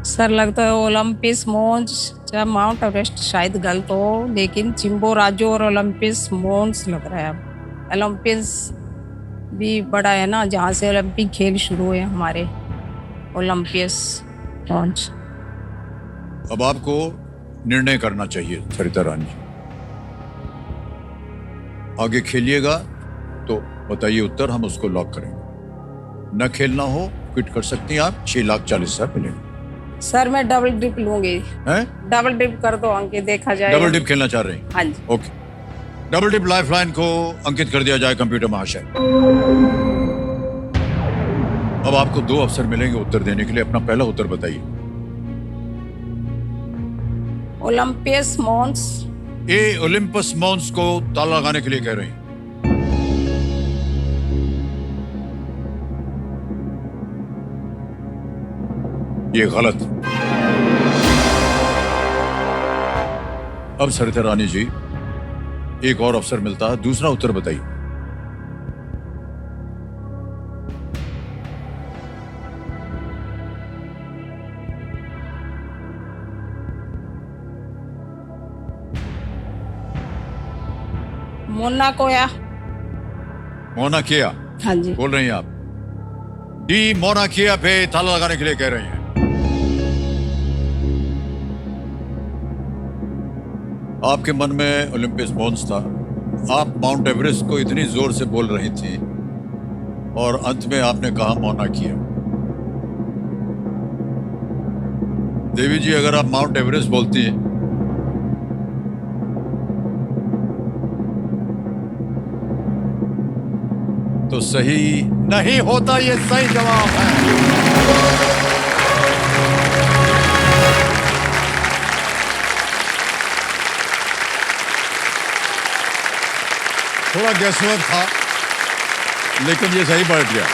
Sir लगता है ओलंपस मॉन्स या माउंट एवरेस्ट शायद गलत हो, लेकिन चिम्बोराजो और ओलंपस मॉन्स लग रहा है। ओलंपस भी बड़ा है ना, जहाँ से ओलंपिक खेल शुरू हुए हमारे। Olympus Mons. अब आपको निर्णय करना चाहिए सरिता रानी। आगे खेलिएगा तो बताइए उत्तर, हम उसको लॉक करेंगे। न खेलना हो क्विट कर सकती हैं आप। 6,40,000 मिलेंगे। सर मैं डबल डिप लूंगी। हैं? डबल डिप कर दो अंकित, देखा जाए। डबल डिप खेलना चाह रहे हैं? हाँ जी। ओके, डबल डिप लाइफलाइन को अंकित कर दिया जाए कंप्यूटर महाशय। अब आपको 2 अवसर मिलेंगे उत्तर देने के लिए। अपना पहला उत्तर बताइए। Olympus Mons. A Olympus Mons को ताला लगाने के लिए कह रही हैं। ये गलत। अब सरिता रानी जी, एक और अवसर मिलता है। दूसरा उत्तर बताइए। मोना कोया। मोना किया हाँ जी। बोल रही हैं आप? डी मोना किया पे ताला लगाने के लिए कह रही हैं। आपके मन में ओलंपस मॉन्स था। आप माउंट एवरेस्ट को इतनी जोर से बोल रही थी और अंत में आपने कहा मोना किया। देवी जी, अगर आप माउंट एवरेस्ट बोलती हैं तो सही नहीं होता। ये सही जवाब है। थोड़ा गैसवर्क था, लेकिन ये सही बैठ गया।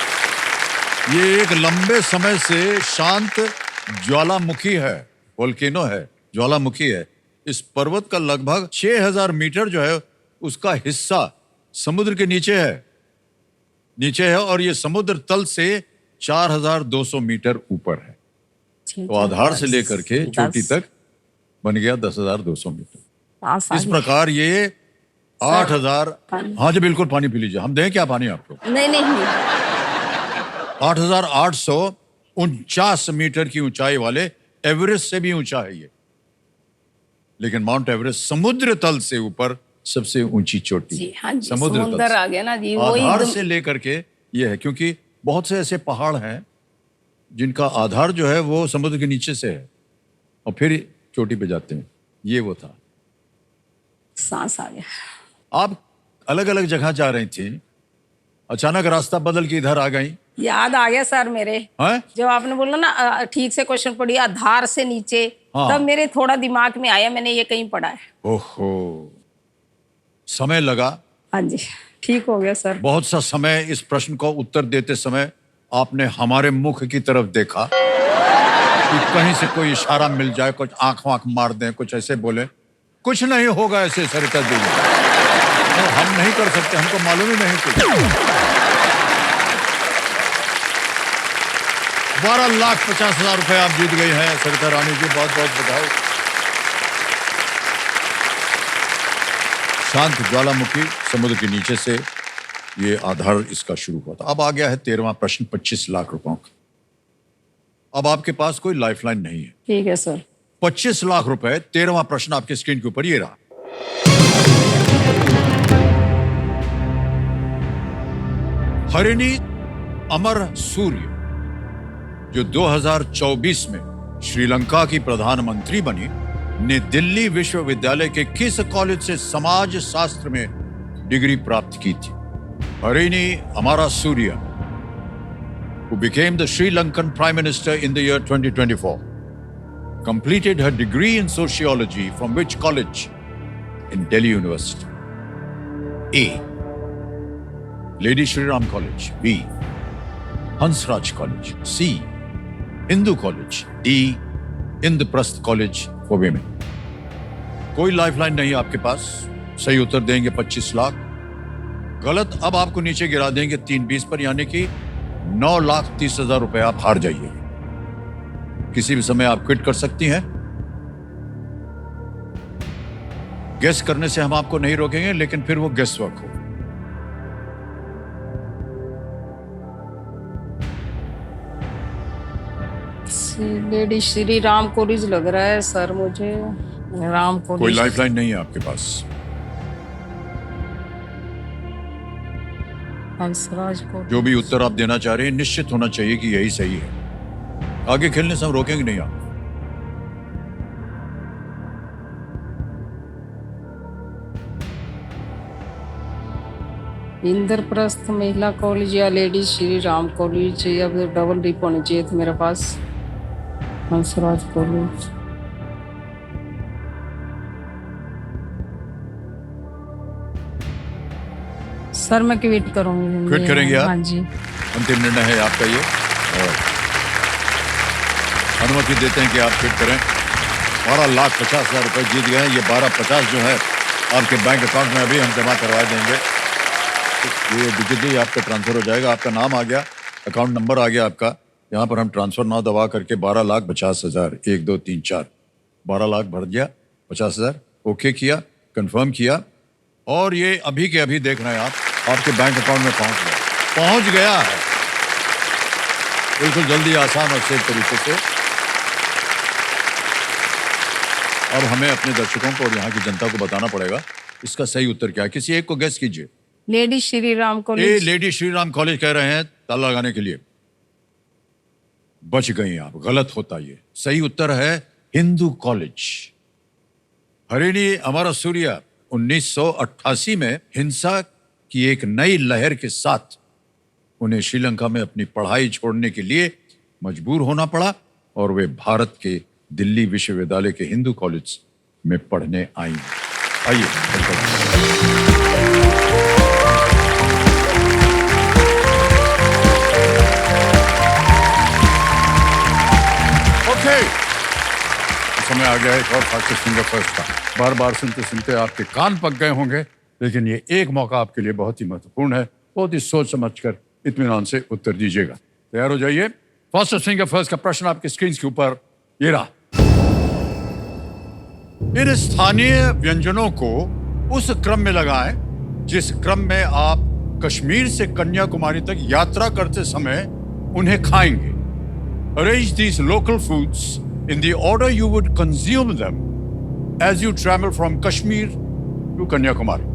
ये एक लंबे समय से शांत ज्वालामुखी है, वोल्केनो है, ज्वालामुखी है। इस पर्वत का लगभग 6000 मीटर जो है उसका हिस्सा समुद्र के नीचे है और ये समुद्र तल से 4200 मीटर ऊपर है। तो आधार से लेकर के चोटी तक बन गया 10,200 मीटर। इस प्रकार ये 8,000। हाँ जी, बिल्कुल पानी पी लीजिए। हम दें क्या पानी आपको? नहीं 8,849 मीटर की ऊंचाई वाले एवरेस्ट से भी ऊंचा है ये। लेकिन माउंट एवरेस्ट समुद्र तल से ऊपर सबसे ऊंची चोटी। जी, हाँ जी, समुद्र तल समुद्र से। आ गया ना जी, आधार से लेकर के ये है, क्योंकि बहुत से ऐसे पहाड़ हैं जिनका आधार जो है वो समुद्र के नीचे से है और फिर चोटी पे जाते हैं। ये वो था। सांस आ गया। आप अलग अलग जगह जा रही थी, अचानक रास्ता बदल के इधर आ गई। याद आ गया सर मेरे, हैं? जब आपने बोला ना ठीक से क्वेश्चन पढ़िए आधार से नीचे, हाँ। तब मेरे थोड़ा दिमाग में आया, मैंने ये कहीं पढ़ा है। ओहो, समय लगा। हाँ जी, ठीक हो गया सर। बहुत सा समय इस प्रश्न को उत्तर देते समय आपने हमारे मुख की तरफ देखा कि कहीं से कोई इशारा मिल जाए, कुछ आंख वाँख मार दें, कुछ ऐसे बोले। कुछ नहीं होगा ऐसे सरिता जी, तो हम नहीं कर सकते, हमको मालूम ही नहीं कुछ। 12,50,000 रुपए आप जीत गई हैं सरिता रानी जी, बहुत बहुत बधाई। शांत ज्वालामुखी समुद्र के नीचे से ये आधार इसका शुरू हुआ था। अब आ गया है 13वां प्रश्न 25 लाख रुपयों का। अब आपके पास कोई लाइफलाइन नहीं है। ठीक है सर। 25 लाख रुपए। 13वां प्रश्न आपके स्क्रीन के ऊपर ये रहा। हरिणी अमर सूर्य जो 2024 में श्रीलंका की प्रधानमंत्री बनी ने दिल्ली विश्वविद्यालय के किस कॉलेज से समाज शास्त्र में डिग्री प्राप्त की थी? हरिणी अमरा सूर्य, who became the Sri Lankan Prime Minister in the year 2024, completed her degree in sociology from which college? In Delhi University. A. Lady Shri Ram College. B. Hansraj College. C. Hindu College. D. Indraprasth College for Women. कोई lifeline नहीं आपके पास। सही उत्तर देंगे 25 लाख, गलत अब आपको नीचे गिरा देंगे 320 पर, यानी कि 9,30,000 रुपए आप हार जाइए। किसी भी समय आप क्विट कर सकती हैं। गेस करने से हम आपको नहीं रोकेंगे, लेकिन फिर वो गेस वर्क हो। लेडी श्री राम कॉलेज लग रहा है सर मुझे। राम कोई कॉलेज। लाइफलाइन नहीं है आपके पास। हंसराज कॉलेज। जो भी उत्तर आप देना चाह रहे हैं निश्चित होना चाहिए कि यही सही है। आगे खेलने से हम रोकेंगे नहीं आप। इंद्रप्रस्थ महिला कॉलेज या लेडी श्री राम कॉलेज या फिर डबल डिप होनी चाहिए थी मेरे पास। हंसराज कॉलेज। सर मैं क्विट करूंगी। क्विट करेंगे आप? हाँ जी। अंतिम निर्णय है आपका ये, और अनुमति देते हैं कि आप क्विट करें। 12,50,000 रुपए जीत गए हैं। ये 12,50 जो है आपके बैंक अकाउंट में अभी हम जमा करवा देंगे। ये डिजिटली आपका ट्रांसफर हो जाएगा। आपका नाम आ गया, अकाउंट नंबर आ गया आपका। यहाँ पर हम ट्रांसफर नाउ दबा करके 12,50,000 1 2 3 4 12 लाख भर दिया। 50,000 ओके किया, कंफर्म किया, और ये अभी के अभी देख रहे हैं आप आपके बैंक अकाउंट में पहुंच गया है। बिल्कुल जल्दी, आसान और सेफ तरीके से। अब हमें अपने दर्शकों को और यहाँ की जनता को बताना पड़ेगा इसका सही उत्तर क्या है। किसी एक को गेस कीजिए। Lady Shri Ram A college. Lady Shri Ram college कह रहे हैं, ताला लगाने के लिए। बच गई आप, गलत होता ये। सही उत्तर है हिंदू कॉलेज। हरिणी अमर सूर्य 1988 में हिंसा की एक नई लहर के साथ उन्हें श्रीलंका में अपनी पढ़ाई छोड़ने के लिए मजबूर होना पड़ा और वे भारत के दिल्ली विश्वविद्यालय के हिंदू कॉलेज में पढ़ने आई। आइए समय आ गया एक और फास्टेस्ट फिंगर फर्स्ट का। बार बार सुनते सुनते आपके कान पक गए होंगे, लेकिन ये एक मौका आपके लिए बहुत ही महत्वपूर्ण है। बहुत ही सोच समझकर इत्मीनान से उत्तर दीजिएगा। तैयार हो जाइए। फास्टेस्ट फिंगर फर्स्ट का प्रश्न आपके स्क्रीन के ऊपर ये रहा। इन स्थानीय व्यंजनों को उस क्रम में लगाएं जिस क्रम में आप कश्मीर से कन्याकुमारी तक यात्रा करते समय उन्हें खाएंगे। Arrange these local foods in the order you would consume them as you travel from Kashmir to Kanyakumari.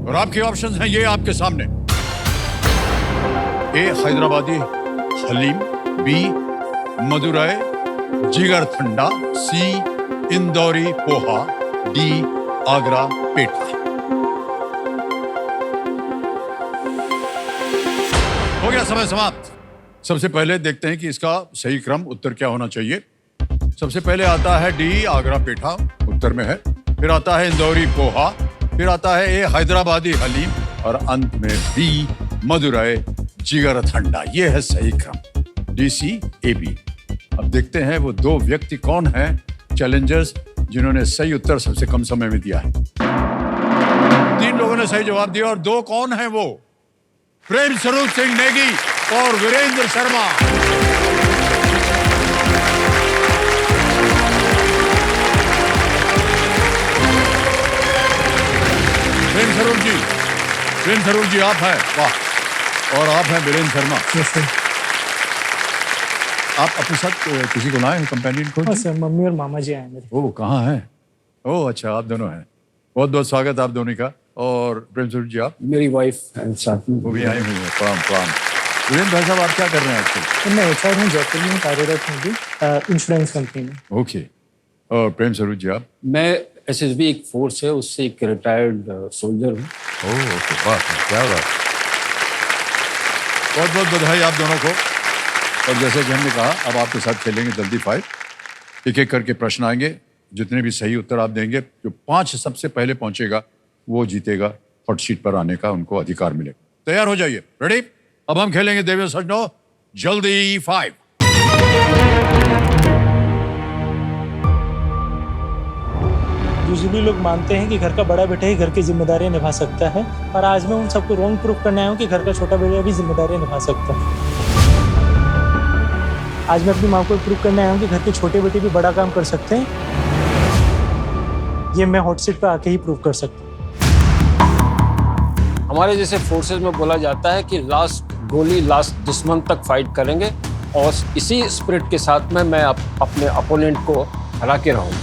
और आपके ऑप्शंस हैं ये आपके सामने। ए हैदराबादी हलीम, बी मदुरई जिगर ठंडा, सी इंदौरी पोहा, डी आगरा पेठा। हो गया समय समाप्त। सबसे पहले देखते हैं कि इसका सही क्रम उत्तर क्या होना चाहिए। सबसे पहले आता है डी आगरा पेठा, उत्तर में है। फिर आता है इंदौरी पोहा, फिर आता है ए हैदराबादी हलीम और अंत में बी मदुरई जिगर ठंडा। ये है सही क्रम, डी सी ए बी। अब देखते हैं वो दो व्यक्ति कौन हैं चैलेंजर्स जिन्होंने सही उत्तर सबसे कम समय में दिया है। 3 लोगों ने सही जवाब दिया और 2 कौन हैं वो? प्रेम स्वरूप सिंह नेगी और वीरेंद्र शर्मा। प्रेम स्वरूप जी आप हैं, वाह। और आप हैं वीरेंद्र शर्मा। आप अपने साथ किसी को लाए हैं, कंपेनियन को? हाँ सर, मम्मी और मामा जी आए मेरे। ओह, कहाँ हैं? ओह अच्छा, आप दोनों हैं। बहुत बहुत स्वागत आप दोनों का। और प्रेम स्वरूप जी आप? मेरी वाइफ साथ में वो भी आई हुई है। प्रणाम प्रणाम। वीरेंद्र भाई साहब आप क्या कर रहे हैं आजकल? मैं HR हूँ, जयपुर में कार्यरत हूँ भी, इंश्योरेंस कंपनी में। ओके। और प्रेम स्वरूप जी आप? मैं SSB एक फोर्स है, उससे एक रिटायर्ड सोल्जर हूँ। ओह ओके, वाह क्या बात। बहुत बहुत बधाई आप दोनों को। और जैसे कि हमने कहा, अब आपके साथ खेलेंगे जल्दी 5। एक एक करके प्रश्न आएंगे। जितने भी सही उत्तर आप देंगे, जो 5 सबसे पहले पहुंचेगा वो जीतेगा। हॉट सीट पर आने का उनको अधिकार मिलेगा। तैयार हो जाइए। रेडी? अब हम खेलेंगे देवियों सज्जनों जल्दी 5। यूजुअली लोग मानते हैं कि घर का बड़ा बेटा ही घर की जिम्मेदारियां निभा सकता है, और आज मैं उन सबको रॉन्ग प्रूफ करने आया हूँ कि घर का छोटा बेटा भी जिम्मेदारियां निभा सकता है। आज मैं अपनी माँ को प्रूफ करने आया हूँ कि घर के छोटे बेटे भी बड़ा काम कर सकते हैं। ये मैं हॉट सीट पर आके ही प्रूव कर सकता हूँ। हमारे जैसे फोर्सेस में बोला जाता है कि लास्ट गोली लास्ट दुश्मन तक फाइट करेंगे, और इसी स्पिरिट के साथ में मैं अपने अपोनेंट को हरा के रहूँगा।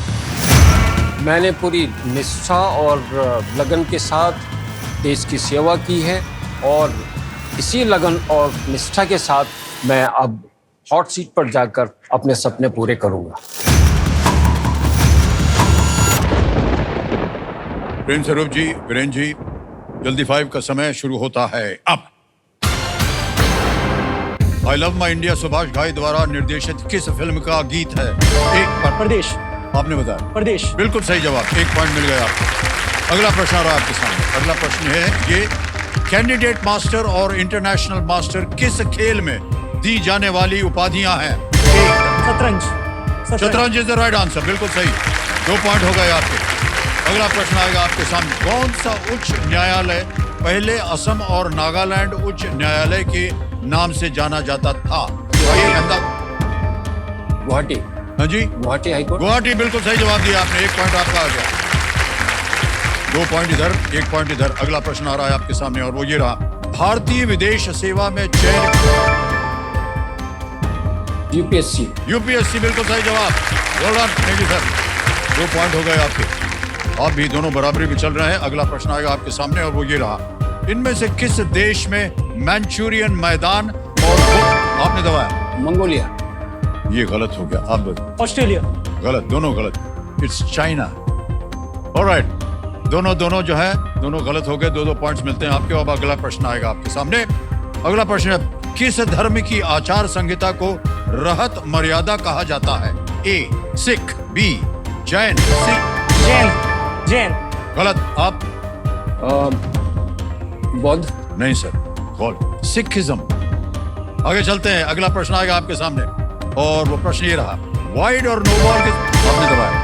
मैंने पूरी निष्ठा और लगन के साथ देश की सेवा की है, और इसी लगन और निष्ठा के साथ मैं अब हॉट सीट पर जाकर अपने सपने पूरे करूँगा। प्रेम स्वरूप जी, वीरेंद्र जी, जल्दी 5 का समय शुरू होता है अब। I love my India Subhash घाई द्वारा निर्देशित किस फिल्म का गीत है? एक प्रदेश। आपने बताया प्रदेश। बिल्कुल सही जवाब, 1 पॉइंट मिल गया आपको। अगला प्रश्न आ रहा है आपके सामने। अगला प्रश्न है ये, कैंडिडेट मास्टर और इंटरनेशनल मास्टर किस खेल में दी जाने वाली उपाधियां हैं? शतरंज। शतरंज इज द राइट आंसर, बिल्कुल सही। 2 पॉइंट हो गए आपके। अगला प्रश्न आएगा आपके सामने। कौन सा उच्च न्यायालय पहले असम और नागालैंड उच्च न्यायालय के नाम से जाना जाता था? गुवाहाटी। हाँ जी, गुवाहाटी हाईकोर्ट। गुवाहाटी, बिल्कुल सही जवाब दिया आपने। 1 पॉइंट आपका आ गया। 2 पॉइंट इधर, 1 पॉइंट इधर। अगला प्रश्न आ रहा है आपके सामने और वो ये रहा। भारतीय विदेश सेवा में चयन? UPSC। UPSC, बिल्कुल सही जवाब। Well done, thank you sir. 2 point हो गए आपके। आप भी दोनों बराबरी में चल रहे हैं। अगला प्रश्न आएगा आपके सामने और वो ये रहा। इनमें से किस देश में मैंचूरियन मैदान और आपने दबाया? मंगोलिया। ये गलत हो गया। आप ऑस्ट्रेलिया। गलत, दोनों गलत। It's China. ऑलराइट, दोनों जो है दोनों गलत हो गए। 2 पॉइंट्स मिलते हैं आपके। अब अगला प्रश्न आएगा आपके सामने। अगला प्रश्न है, किस धर्म की आचार संहिता को रहत मर्यादा कहा जाता है? ए सिख, बी जैन, सी जैन। गलत। आप? बौद्ध। नहीं सर, गलत। सिखिज्म। आगे चलते हैं। अगला प्रश्न आएगा आपके सामने और वो प्रश्न ये रहा। वाइड और नो बॉल आपने दबाया?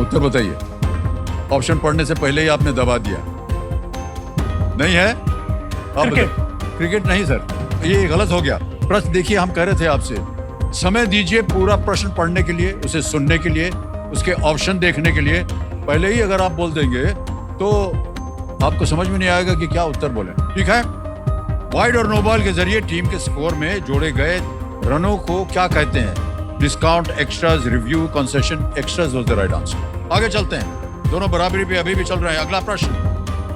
उत्तर बताइए। ऑप्शन पढ़ने से पहले ही आपने दबा दिया। नहीं है? आप क्रिकेट नहीं सर, ये गलत हो गया। प्रश्न देखिए, हम कह रहे थे आपसे समय दीजिए पूरा प्रश्न पढ़ने के लिए, उसे सुनने के लिए, उसके ऑप्शन देखने के लिए। पहले ही अगर आप बोल देंगे तो आपको समझ में नहीं आएगा कि क्या उत्तर बोले। ठीक है, वाइड और नो बॉल के जरिए टीम के स्कोर में जोड़े गए रनों को क्या कहते हैं? Discount, extras, review, concession. Extras was the right answer. आगे चलते हैं, दोनों बराबरी पे अभी भी चल रहे हैं। अगला प्रश्न,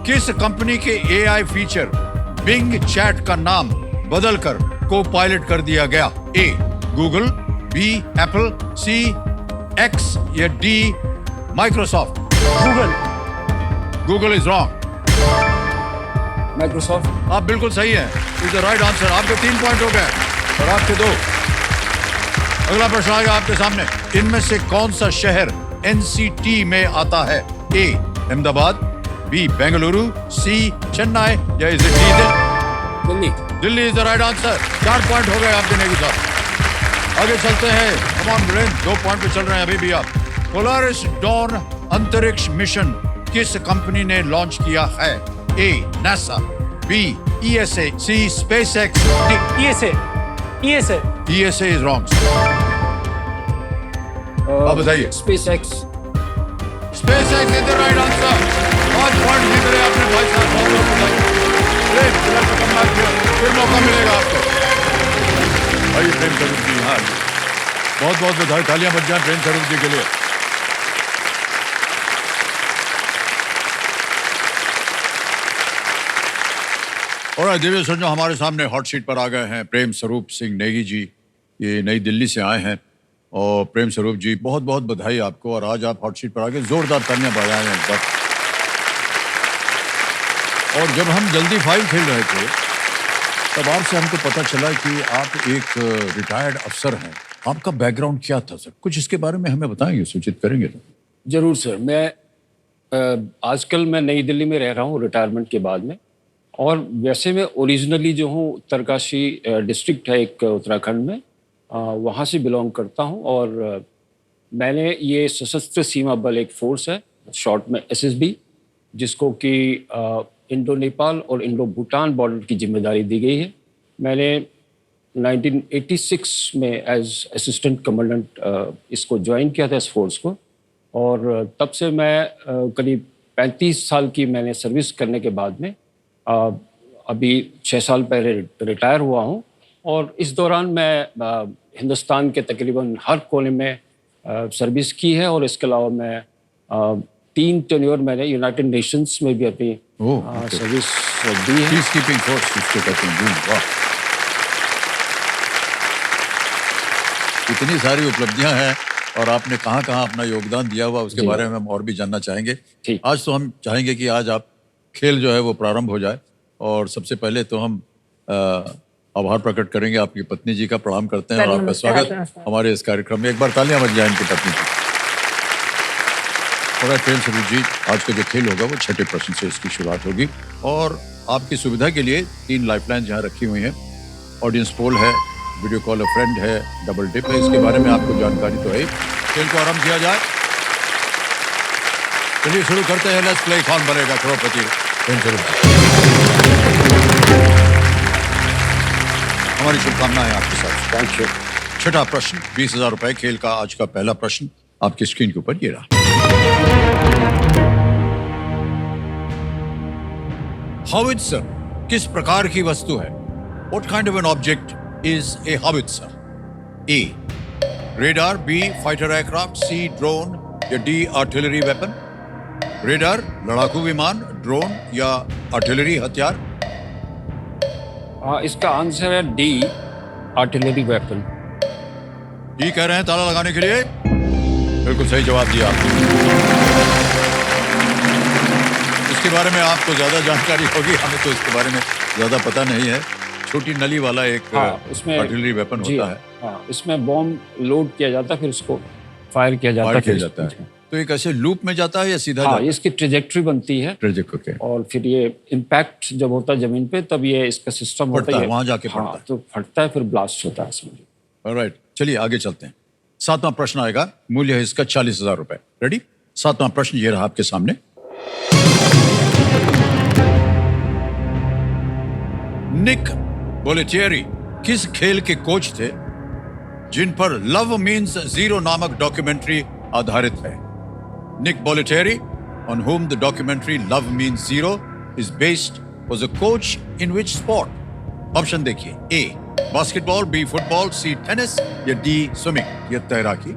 किस कंपनी के एआई फीचर बिंग चैट का नाम बदलकर को पायलट कर दिया गया? ए गूगल, बी एप्पल, सी एक्स या D Microsoft? Google. Google is wrong. Microsoft. आप बिल्कुल सही हैं, इज द राइट आंसर। आपके 3 पॉइंट हो गए और आपके 2। अगला प्रश्न आएगा आपके सामने, इनमें से कौन सा शहर एनसीटी में आता है? ए अहमदाबाद, बी बेंगलुरु, सी चेन्नई या is it D Delhi? Delhi is the right answer. 4 point हो गए आपके नेगी साहब। आगे चलते हैं, कम ऑन ब्रेन, 2 पॉइंट पे चल रहे हैं अभी भी आप। पोलारिस डॉन अंतरिक्ष मिशन किस कंपनी ने लॉन्च किया है? A NASA, B ESA, C SpaceX, D ESA. ESA. ESA is wrong. आप बताइए। SpaceX. SpaceX is the right answer. 5 point जीत रहे आपने भाई साहब, बहुत बहुत बधाई। अरे फिलहाल तो कम मार्क किया, फिर मौका मिलेगा आपको। भाई प्रेम स्वरूप जी, हाँ बहुत बहुत बधाई। तालियां बज जाएं प्रेम स्वरूप जी के लिए। और दिव्य सर, जो हमारे सामने हॉट सीट पर आ गए हैं प्रेम स्वरूप सिंह नेगी जी, ये नई दिल्ली से आए हैं। और प्रेम स्वरूप जी, बहुत बहुत बधाई आपको। और आज आप हॉट सीट पर आ गए, जोरदार तालियां बजाएं हैं इस वक्त। और जब हम जल्दी फाइल खेल रहे थे तब आपसे हमको पता चला कि आप एक रिटायर्ड अफसर हैं। आपका बैकग्राउंड क्या था सर? कुछ इसके बारे में हमें बताएंगे, सूचित करेंगे तो? जरूर सर। मैं आजकल मैं नई दिल्ली में रह रहा हूँ रिटायरमेंट के बाद में। और वैसे मैं ओरिजिनली जो हूँ उत्तरकाशी डिस्ट्रिक्ट है एक उत्तराखंड में, वहाँ से बिलोंग करता हूँ। और मैंने ये सशस्त्र सीमा बल एक फोर्स है, शॉर्ट में एसएसबी, जिसको कि इंडो नेपाल और इंडो भूटान बॉर्डर की जिम्मेदारी दी गई है। मैंने 1986 में एज असिस्टेंट कमांडेंट इसको ज्वाइन किया था, इस फोर्स को। और तब से मैं करीब 35 साल की मैंने सर्विस करने के बाद में अभी 6 साल पहले रिटायर हुआ हूँ। और इस दौरान मैं हिंदुस्तान के तकरीबन हर कोने में सर्विस की है। और इसके अलावा मैं 3 टेन्योर मैंने यूनाइटेड नेशंस में भी अपनी सर्विस दी है। पीस कीपिंग फोर्स जिसको कहते हैं। वाह, इतनी सारी उपलब्धियां हैं और आपने कहाँ कहाँ अपना योगदान दिया हुआ, उसके बारे में हम और भी जानना चाहेंगे। आज तो हम चाहेंगे कि आज आप खेल जो है वो प्रारंभ हो जाए। और सबसे पहले तो हम आभार प्रकट करेंगे आपकी पत्नी जी का, प्रणाम करते हैं और आपका स्वागत हमारे इस कार्यक्रम में। एक बार तालियां बज जाए इनकी पत्नी की। और प्रेम स्वरूप जी, आज का जो खेल होगा वो 6ठे प्रश्न से इसकी शुरुआत होगी। और आपकी सुविधा के लिए 3 लाइफलाइन यहाँ रखी हुई हैं। ऑडियंस पोल है, वीडियो कॉल अ फ्रेंड है, डबल डिप है, इसके बारे में आपको जानकारी तो है। खेल को आरंभ किया जाए। चलिए शुरू करते हैं। लेट्स प्ले, कौन बनेगा करोड़पति? हमारी शुभकामनाएं हैं आपके साथ। Thank you. 6ठा प्रश्न, 20,000 रुपए। खेल का आज का पहला प्रश्न आपकी स्क्रीन के ऊपर ये रहा। हॉवित्जर किस प्रकार की वस्तु है? What kind of an object is a howitzer? A. Radar, B. Fighter aircraft, C. Drone या D. Artillery weapon? रेडार लड़ाकू विमान, ड्रोन या आर्टिलरी हथियार? इसका आंसर है डी, आर्टिलरी वेपन। डी कह रहे हैं ताला लगाने के लिए? बिल्कुल सही जवाब दिया आपने। इसके बारे में आपको ज्यादा जानकारी होगी, हमें तो इसके बारे में ज्यादा पता नहीं है। छोटी नली वाला एक उसमें आर्टिलरी वेपन होता है। इसमें बॉम्ब लोड किया जाता है, फिर उसको फायर किया जाता है। तो एक ऐसे लूप में जाता है या सीधा जाता है? इसकी ट्रेजेक्ट्री बनती है। ट्रेजेक्ट्री। और फिर ये इम्पैक्ट जब होता है जमीन पे, तब ये इसका सिस्टम होता है, वहां जाके पड़ता है। तो फटता है, फिर ब्लास्ट होता है इसमें। ऑलराइट, चलिए आगे चलते हैं। 7वां प्रश्न आएगा, मूल्य है इसका 40,000 रुपए। रेडी? 7वां प्रश्न ये रहा आपके सामने। निक बोलेटियरी किस खेल के कोच थे जिन पर लव मीन्स जीरो नामक डॉक्यूमेंट्री आधारित है? निक बोलेटियरी, on whom the documentary Love Means Zero is based, was a coach in which sport? Option देखिए, A basketball, B football, C tennis या D स्विमिंग, या तैराकी।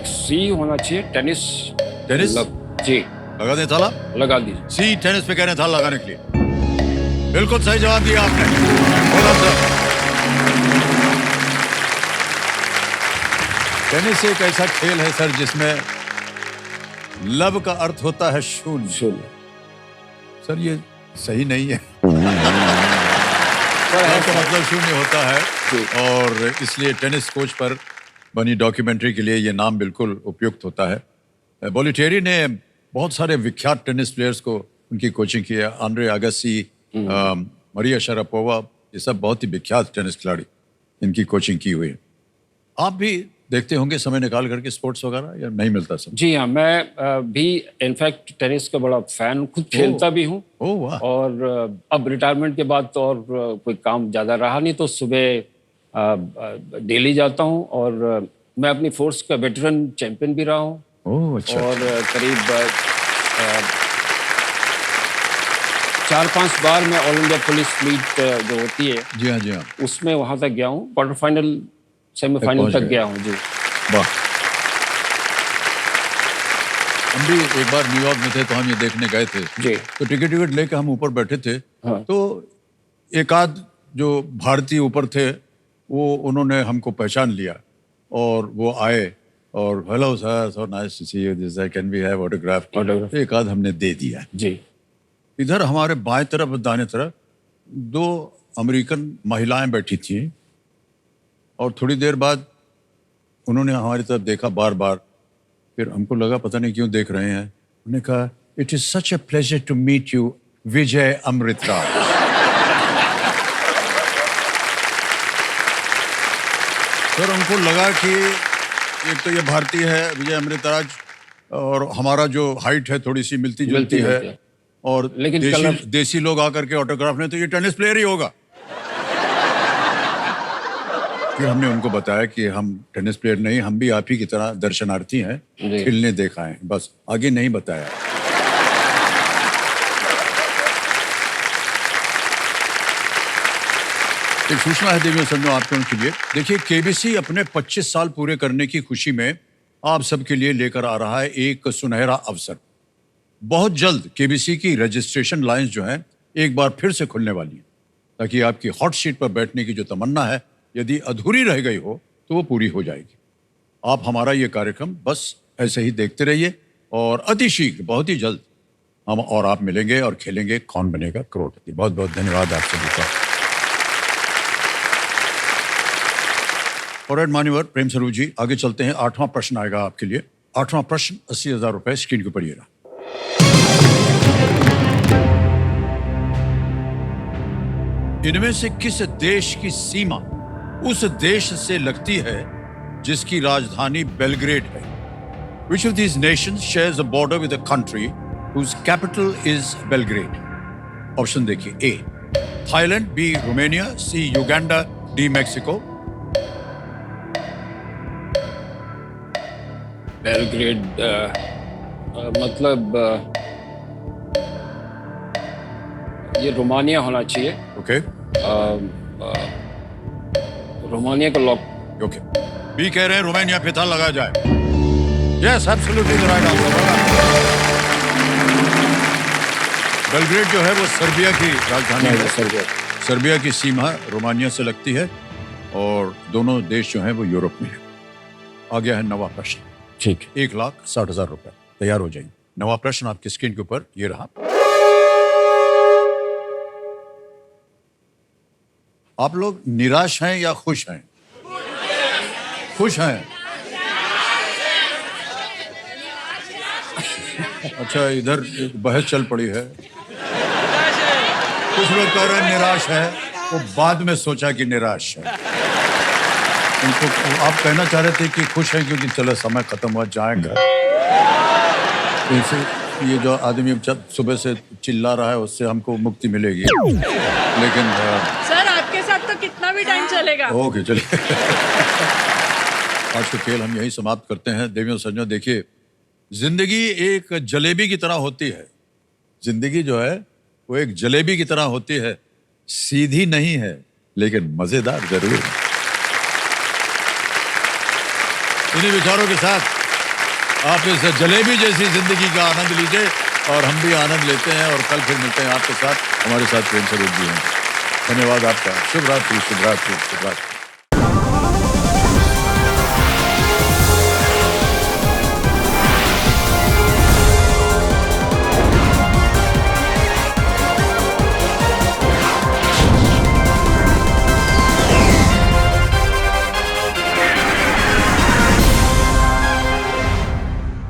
सी होना चाहिए, टेनिस। टेनिस? जी। लगा दें ताला? लगा दीजिए। सी टेनिस पे कह रहे हैं ताला लगाने के लिए। बिल्कुल सही जवाब दिया आपने। Well done, sir. टेनिस एक ऐसा खेल है सर जिसमें लव का अर्थ होता है शून्य। सर ये सही नहीं है। लव का मतलब शून्य होता है और इसलिए टेनिस कोच पर बनी डॉक्यूमेंट्री के लिए ये नाम बिल्कुल उपयुक्त होता है। बोलेटियरी ने बहुत सारे विख्यात टेनिस प्लेयर्स को उनकी कोचिंग की है। आंद्रे अगासी, मरिया शरापोवा, ये सब बहुत ही विख्यात टेनिस खिलाड़ी, इनकी कोचिंग की हुई है। आप भी देखते होंगे समय निकाल करके स्पोर्ट्स वगैरह, या नहीं मिलता सब? जी हाँ, मैं भी इनफैक्ट टेनिस का बड़ा फैन, खुद खेलता भी हूँ। और अब रिटायरमेंट के बाद तो और कोई काम ज़्यादा रहा नहीं, तो सुबह डेली जाता हूँ। और मैं अपनी फोर्स का वेटरन चैंपियन भी रहा हूँ। अच्छा। और करीब 4-5 बार मैं ऑल इंडिया पुलिस मीट जो होती है, जी हाँ, जी हाँ, उसमें वहाँ तक गया हूँ। क्वार्टर फाइनल, सेमीफाइनल तक गया हूँ। जी वाह। हम भी एक बार न्यूयॉर्क में थे तो हम ये देखने गए थे। जी। तो टिकट लेके हम ऊपर बैठे थे। हाँ। तो एक आध जो भारतीय ऊपर थे वो उन्होंने हमको पहचान लिया और वो आए और hello sir, so nice to see you, this can we have autograph. तो एक आध हमने दे दिया। जी। इधर हमारे बाएं तरफ और दाहिने तरफ 2 अमेरिकन महिलाएं बैठी थी और थोड़ी देर बाद उन्होंने हमारी तरफ देखा बार बार। फिर हमको लगा पता नहीं क्यों देख रहे हैं। उन्होंने कहा, it is such a pleasure to meet you Vijay Amritraj. फिर हमको लगा कि एक तो ये भारतीय है विजय अमृतराज और हमारा जो हाइट है थोड़ी सी मिलती जुलती है, और लेकिन देसी लोग आकर के ऑटोग्राफ ने तो ये टेनिस प्लेयर ही होगा। फिर हमने उनको बताया कि हम टेनिस प्लेयर नहीं, हम भी आप ही की तरह दर्शनार्थी हैं, खेलने देखा है, बस आगे नहीं बताया। एक सूचना है देवियों संजो आपके उनके लिए। देखिए, केबीसी अपने 25 साल पूरे करने की खुशी में आप सबके लिए लेकर आ रहा है एक सुनहरा अवसर। बहुत जल्द केबीसी की रजिस्ट्रेशन लाइंस जो हैं एक बार फिर से खुलने वाली हैं, ताकि आपकी हॉट सीट पर बैठने की जो तमन्ना है यदि अधूरी रह गई हो तो वो पूरी हो जाएगी। आप हमारा ये कार्यक्रम बस ऐसे ही देखते रहिए और अतिशीघ्र, बहुत ही जल्द हम और आप मिलेंगे और खेलेंगे कौन बनेगा करोड़पति। बहुत बहुत धन्यवाद आप सभी का। और मान्यवर प्रेम स्वरूप जी, आगे चलते हैं। 8वां प्रश्न आएगा आपके लिए। 8वां प्रश्न 80,000 रुपए स्क्रीन के ऊपर ये रहा। इनमें से किस देश की सीमा उस देश से लगती है जिसकी राजधानी बेलग्रेड है? Which of these nations shares a border with a country whose capital is Belgrade? Option देखिए, A Thailand, B Romania, C Uganda, D Mexico. Belgrade मतलब ये रोमानिया होना चाहिए। ओके, रोमानिया का लॉक। ओके, बी कह रहे हैं रोमानिया पे था लगाया जाए। Yes, absolutely the right answer. Belgrade जो है वो सर्बिया की राजधानी है। सर्बिया की सीमा रोमानिया से लगती है और दोनों देश जो हैं वो यूरोप में है। आ गया है नवा प्रश्न। ठीक, 1,60,000 रुपए। तैयार हो जाइए। नवा प्रश्न आपकी स्क्रीन के ऊपर ये रहा। आप लोग निराश हैं या खुश हैं? खुश हैं। अच्छा, इधर एक बहस चल पड़ी है। कुछ लोग कह रहे हैं निराश है, वो बाद में सोचा कि निराश है। उनको आप कहना चाह रहे थे कि खुश हैं क्योंकि चलो समय खत्म हुआ, जाए घर। ये जो आदमी जब सुबह से चिल्ला रहा है उससे हमको मुक्ति मिलेगी, लेकिन सर आपके साथ तो कितना भी टाइम चलेगा। ओके चलिए। आज का खेल हम यही समाप्त करते हैं। देवियों सज्जनों, देखिए, जिंदगी एक जलेबी की तरह होती है। जिंदगी जो है वो एक जलेबी की तरह होती है, सीधी नहीं है लेकिन मजेदार जरूर है। इन्हीं विचारों के साथ आप इस जलेबी जैसी जिंदगी का आनंद लीजिए और हम भी आनंद लेते हैं, और कल फिर मिलते हैं आपके साथ। हमारे साथ प्रेम से जुड़िए। धन्यवाद आपका। शुभ रात्रि, शुभ रात्रि, शुभ रात्रि।